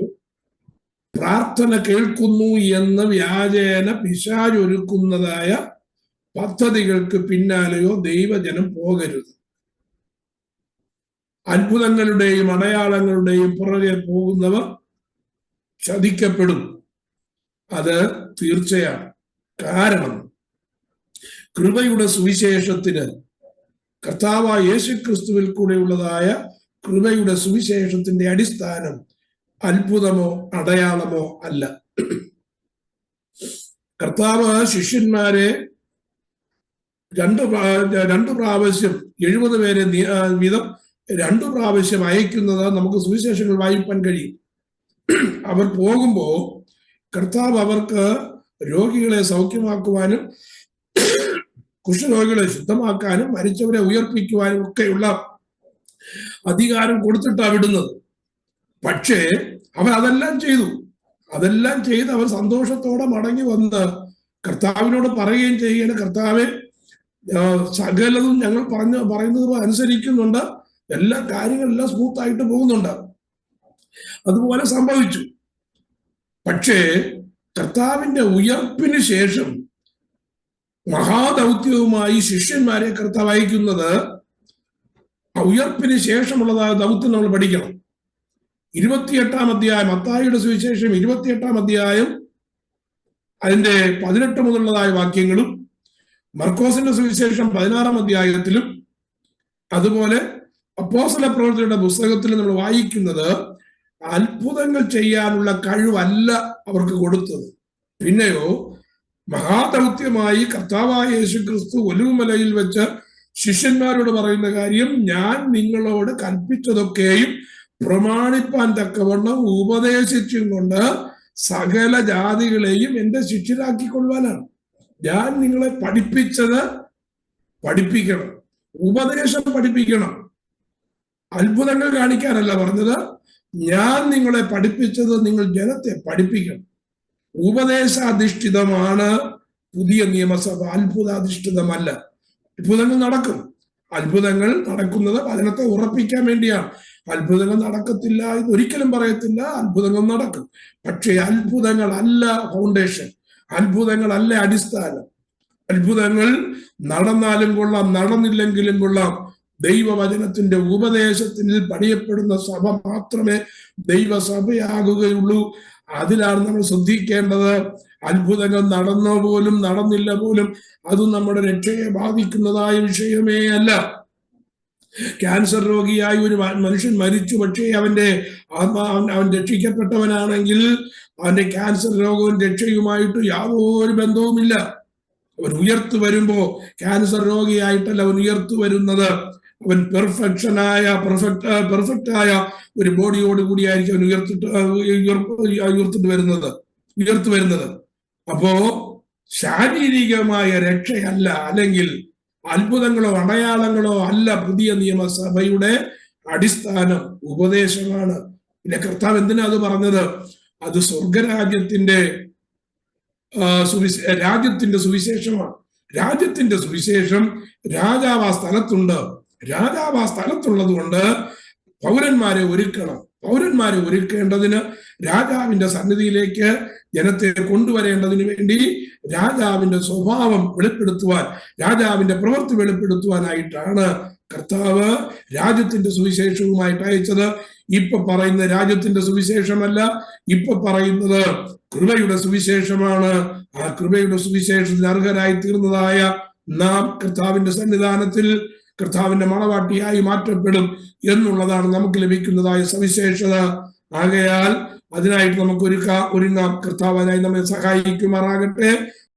പ്രാർത്ഥന കേൾക്കുന്നു എന്ന് വ്യാജേന പിശാചൊരുക്കുന്നതായ പദ്ധതികൾക്ക് പിന്നാലെയോ ദൈവജനം പോകരുത്. അത്ഭുതങ്ങളുടെയും അടയാളങ്ങളുടെയും പുറകെ പോകുന്നവർ ചതിക്കപ്പെടും. അത് തീർച്ചയാണ്. കാരണം കൃപയുടെ സുവിശേഷത്തിന്, കർത്താവായ യേശുക്രിസ്തുവിൽ കൂടെയുള്ളതായ കൃപയുടെ സുവിശേഷത്തിന്റെ അടിസ്ഥാനം അത്ഭുതമോ അടയാളമോ അല്ല. കർത്താവ് ശിഷ്യന്മാരെ 2 പ്രാവശ്യം 70 പേരെ വീതം 2 പ്രാവശ്യം അയക്കുന്നത് നമുക്ക് സുവിശേഷങ്ങൾ വായിപ്പാൻ കഴിയും. അവർ പോകുമ്പോ കർത്താവ് അവർക്ക് രോഗികളെ സൗഖ്യമാക്കുവാനും കുഷ്ഠരോഗികളെ ശുദ്ധമാക്കാനും മരിച്ചവരെ ഉയർപ്പിക്കുവാനും ഒക്കെയുള്ള അധികാരം കൊടുത്തിട്ടാണ് വിടുന്നത്. പക്ഷേ അവർ അതെല്ലാം ചെയ്തു. അതെല്ലാം ചെയ്ത് അവർ സന്തോഷത്തോടെ മടങ്ങി വന്ന് കർത്താവിനോട് പറയുകയും ചെയ്യുകയാണ്, കർത്താവെ, സകലതും ഞങ്ങൾ പറയുന്നത് അനുസരിക്കുന്നുണ്ട്, എല്ലാ കാര്യങ്ങളെല്ലാം സ്മൂത്തായിട്ട് പോകുന്നുണ്ട്. അതുപോലെ സംഭവിച്ചു. പക്ഷേ കർത്താവിന്റെ ഉയർപ്പിന് ശേഷം മഹാദൗത്യവുമായി ശിഷ്യന്മാരെ കർത്താവ് അയക്കുന്നത്, ഉയർപ്പിന് ശേഷമുള്ളതായ ദൗത്യം നമ്മൾ പഠിക്കണം. 28-ാം അധ്യായം, മത്തായിയുടെ സുവിശേഷം 28-ാം അധ്യായം അതിന്റെ 18 മുതലുള്ളതായ വാക്യങ്ങളും, മർക്കോസിന്റെ സുവിശേഷം 16-ാം അധ്യായത്തിലും, അതുപോലെ അപ്പോസ്തല പ്രവൃത്തിയുടെ പുസ്തകത്തിലും നമ്മൾ വായിക്കുന്നത് അത്ഭുതങ്ങൾ ചെയ്യാനുള്ള കഴിവല്ല അവർക്ക് കൊടുത്തത്. പിന്നെയോ മഹാദൗത്യമായി കർത്താവായ യേശുക്രിസ്തു ഒലിവുമലയിൽ വെച്ച് ശിഷ്യന്മാരോട് പറയുന്ന കാര്യം, ഞാൻ നിങ്ങളോട് കൽപ്പിച്ചതൊക്കെയും പ്രമാണിപ്പാൻ തക്കവണ്ണം ഉപദേശിച്ചും കൊണ്ട് സകല ജാതികളെയും എന്റെ ശിഷ്യരാക്കിക്കൊള്ളുവാനാണ്. ഞാൻ നിങ്ങളെ പഠിപ്പിച്ചത് പഠിപ്പിക്കണം, ഉപദേശം പഠിപ്പിക്കണം. അത്ഭുതങ്ങൾ കാണിക്കാനല്ല പറഞ്ഞത്, ഞാൻ നിങ്ങളെ പഠിപ്പിച്ചത് നിങ്ങൾ ജനത്തെ പഠിപ്പിക്കണം. ഉപദേശാധിഷ്ഠിതമാണ് പുതിയ നിയമസഭ, അത്ഭുതാധിഷ്ഠിതമല്ല. അത്ഭുതങ്ങൾ നടക്കും. അത്ഭുതങ്ങൾ നടക്കുന്നത് വചനത്തെ ഉറപ്പിക്കാൻ വേണ്ടിയാണ്. അത്ഭുതങ്ങൾ നടക്കത്തില്ല എന്ന് ഒരിക്കലും പറയത്തില്ല, അത്ഭുതങ്ങൾ നടക്കും. പക്ഷേ അത്ഭുതങ്ങളല്ല ഫൗണ്ടേഷൻ, അത്ഭുതങ്ങളല്ല അടിസ്ഥാനം. അത്ഭുതങ്ങൾ നടന്നാലും കൊള്ളാം, നടന്നില്ലെങ്കിലും കൊള്ളാം, ദൈവവചനത്തിന്റെ ഉപദേശത്തിൽ പണിയപ്പെടുന്ന സഭ മാത്രമേ ദൈവസഭയാകുകയുള്ളൂ. അതിലാണ് നമ്മൾ ശ്രദ്ധിക്കേണ്ടത്. അത്ഭുതങ്ങൾ നടന്നോ പോലും നടന്നില്ല പോലും അതും നമ്മുടെ രക്ഷയെ ബാധിക്കുന്നതായ വിഷയമേ അല്ല. ക്യാൻസർ രോഗിയായി ഒരു മനുഷ്യൻ മരിച്ചു, പക്ഷേ അവൻ രക്ഷിക്കപ്പെട്ടവനാണെങ്കിൽ അവന്റെ ക്യാൻസർ രോഗവും രക്ഷയുമായിട്ട് യാതൊരു ബന്ധവുമില്ല. അവൻ ഉയർത്തു വരുമ്പോ ക്യാൻസർ രോഗിയായിട്ടല്ല അവൻ ഉയർത്തു വരുന്നത്. അവൻ പെർഫെക്റ്റായ ഒരു ബോഡിയോട് കൂടിയായിരിക്കും അവൻ ഉയർത്തു വരുന്നത്. അപ്പോ ശാരീരികമായ രക്ഷയല്ല, അല്ലെങ്കിൽ അത്ഭുതങ്ങളോ അടയാളങ്ങളോ അല്ല പുതിയ നിയമസഭയുടെ അടിസ്ഥാനം, ഉപദേശമാണ്. പിന്നെ കർത്താവ് എന്തിനാ അത് പറഞ്ഞത്? അത് സ്വർഗരാജ്യത്തിന്റെ രാജ്യത്തിന്റെ സുവിശേഷമാണ്. രാജ്യത്തിന്റെ സുവിശേഷം, രാജാവ് ആ സ്ഥലത്തുണ്ട്. രാജാവ് ആ സ്ഥലത്തുള്ളത് കൊണ്ട് പൗരന്മാരെ ഒരുക്കണം. പൗരന്മാരെ ഒരുക്കേണ്ടതിന് രാജാവിന്റെ സന്നിധിയിലേക്ക് ജനത്തെ കൊണ്ടുവരേണ്ടതിന് വേണ്ടി രാജാവിന്റെ സ്വഭാവം വെളിപ്പെടുത്തുവാൻ, രാജാവിന്റെ പ്രവൃത്തി വെളിപ്പെടുത്തുവാനായിട്ടാണ് കർത്താവ് രാജ്യത്തിന്റെ സുവിശേഷവുമായിട്ട് അയച്ചത്. ഇപ്പൊ പറയുന്ന രാജ്യത്തിന്റെ സുവിശേഷമല്ല, ഇപ്പൊ പറയുന്നത് കൃപയുടെ സുവിശേഷമാണ്. ആ കൃപയുടെ സുവിശേഷത്തിന് അർഹരായി തീർന്നതായ നാം കർത്താവിന്റെ സന്നിധാനത്തിൽ കർത്താവിന്റെ മണവാട്ടിയായി മാറ്റപ്പെടും എന്നുള്ളതാണ് നമുക്ക് ലഭിക്കുന്നതായ സവിശേഷത. ആകയാൽ അതിനായിട്ട് നമുക്ക് ഒരുങ്ങാം. കർത്താവിനായി നമ്മെ സഹായിക്കുമാറാകട്ടെ.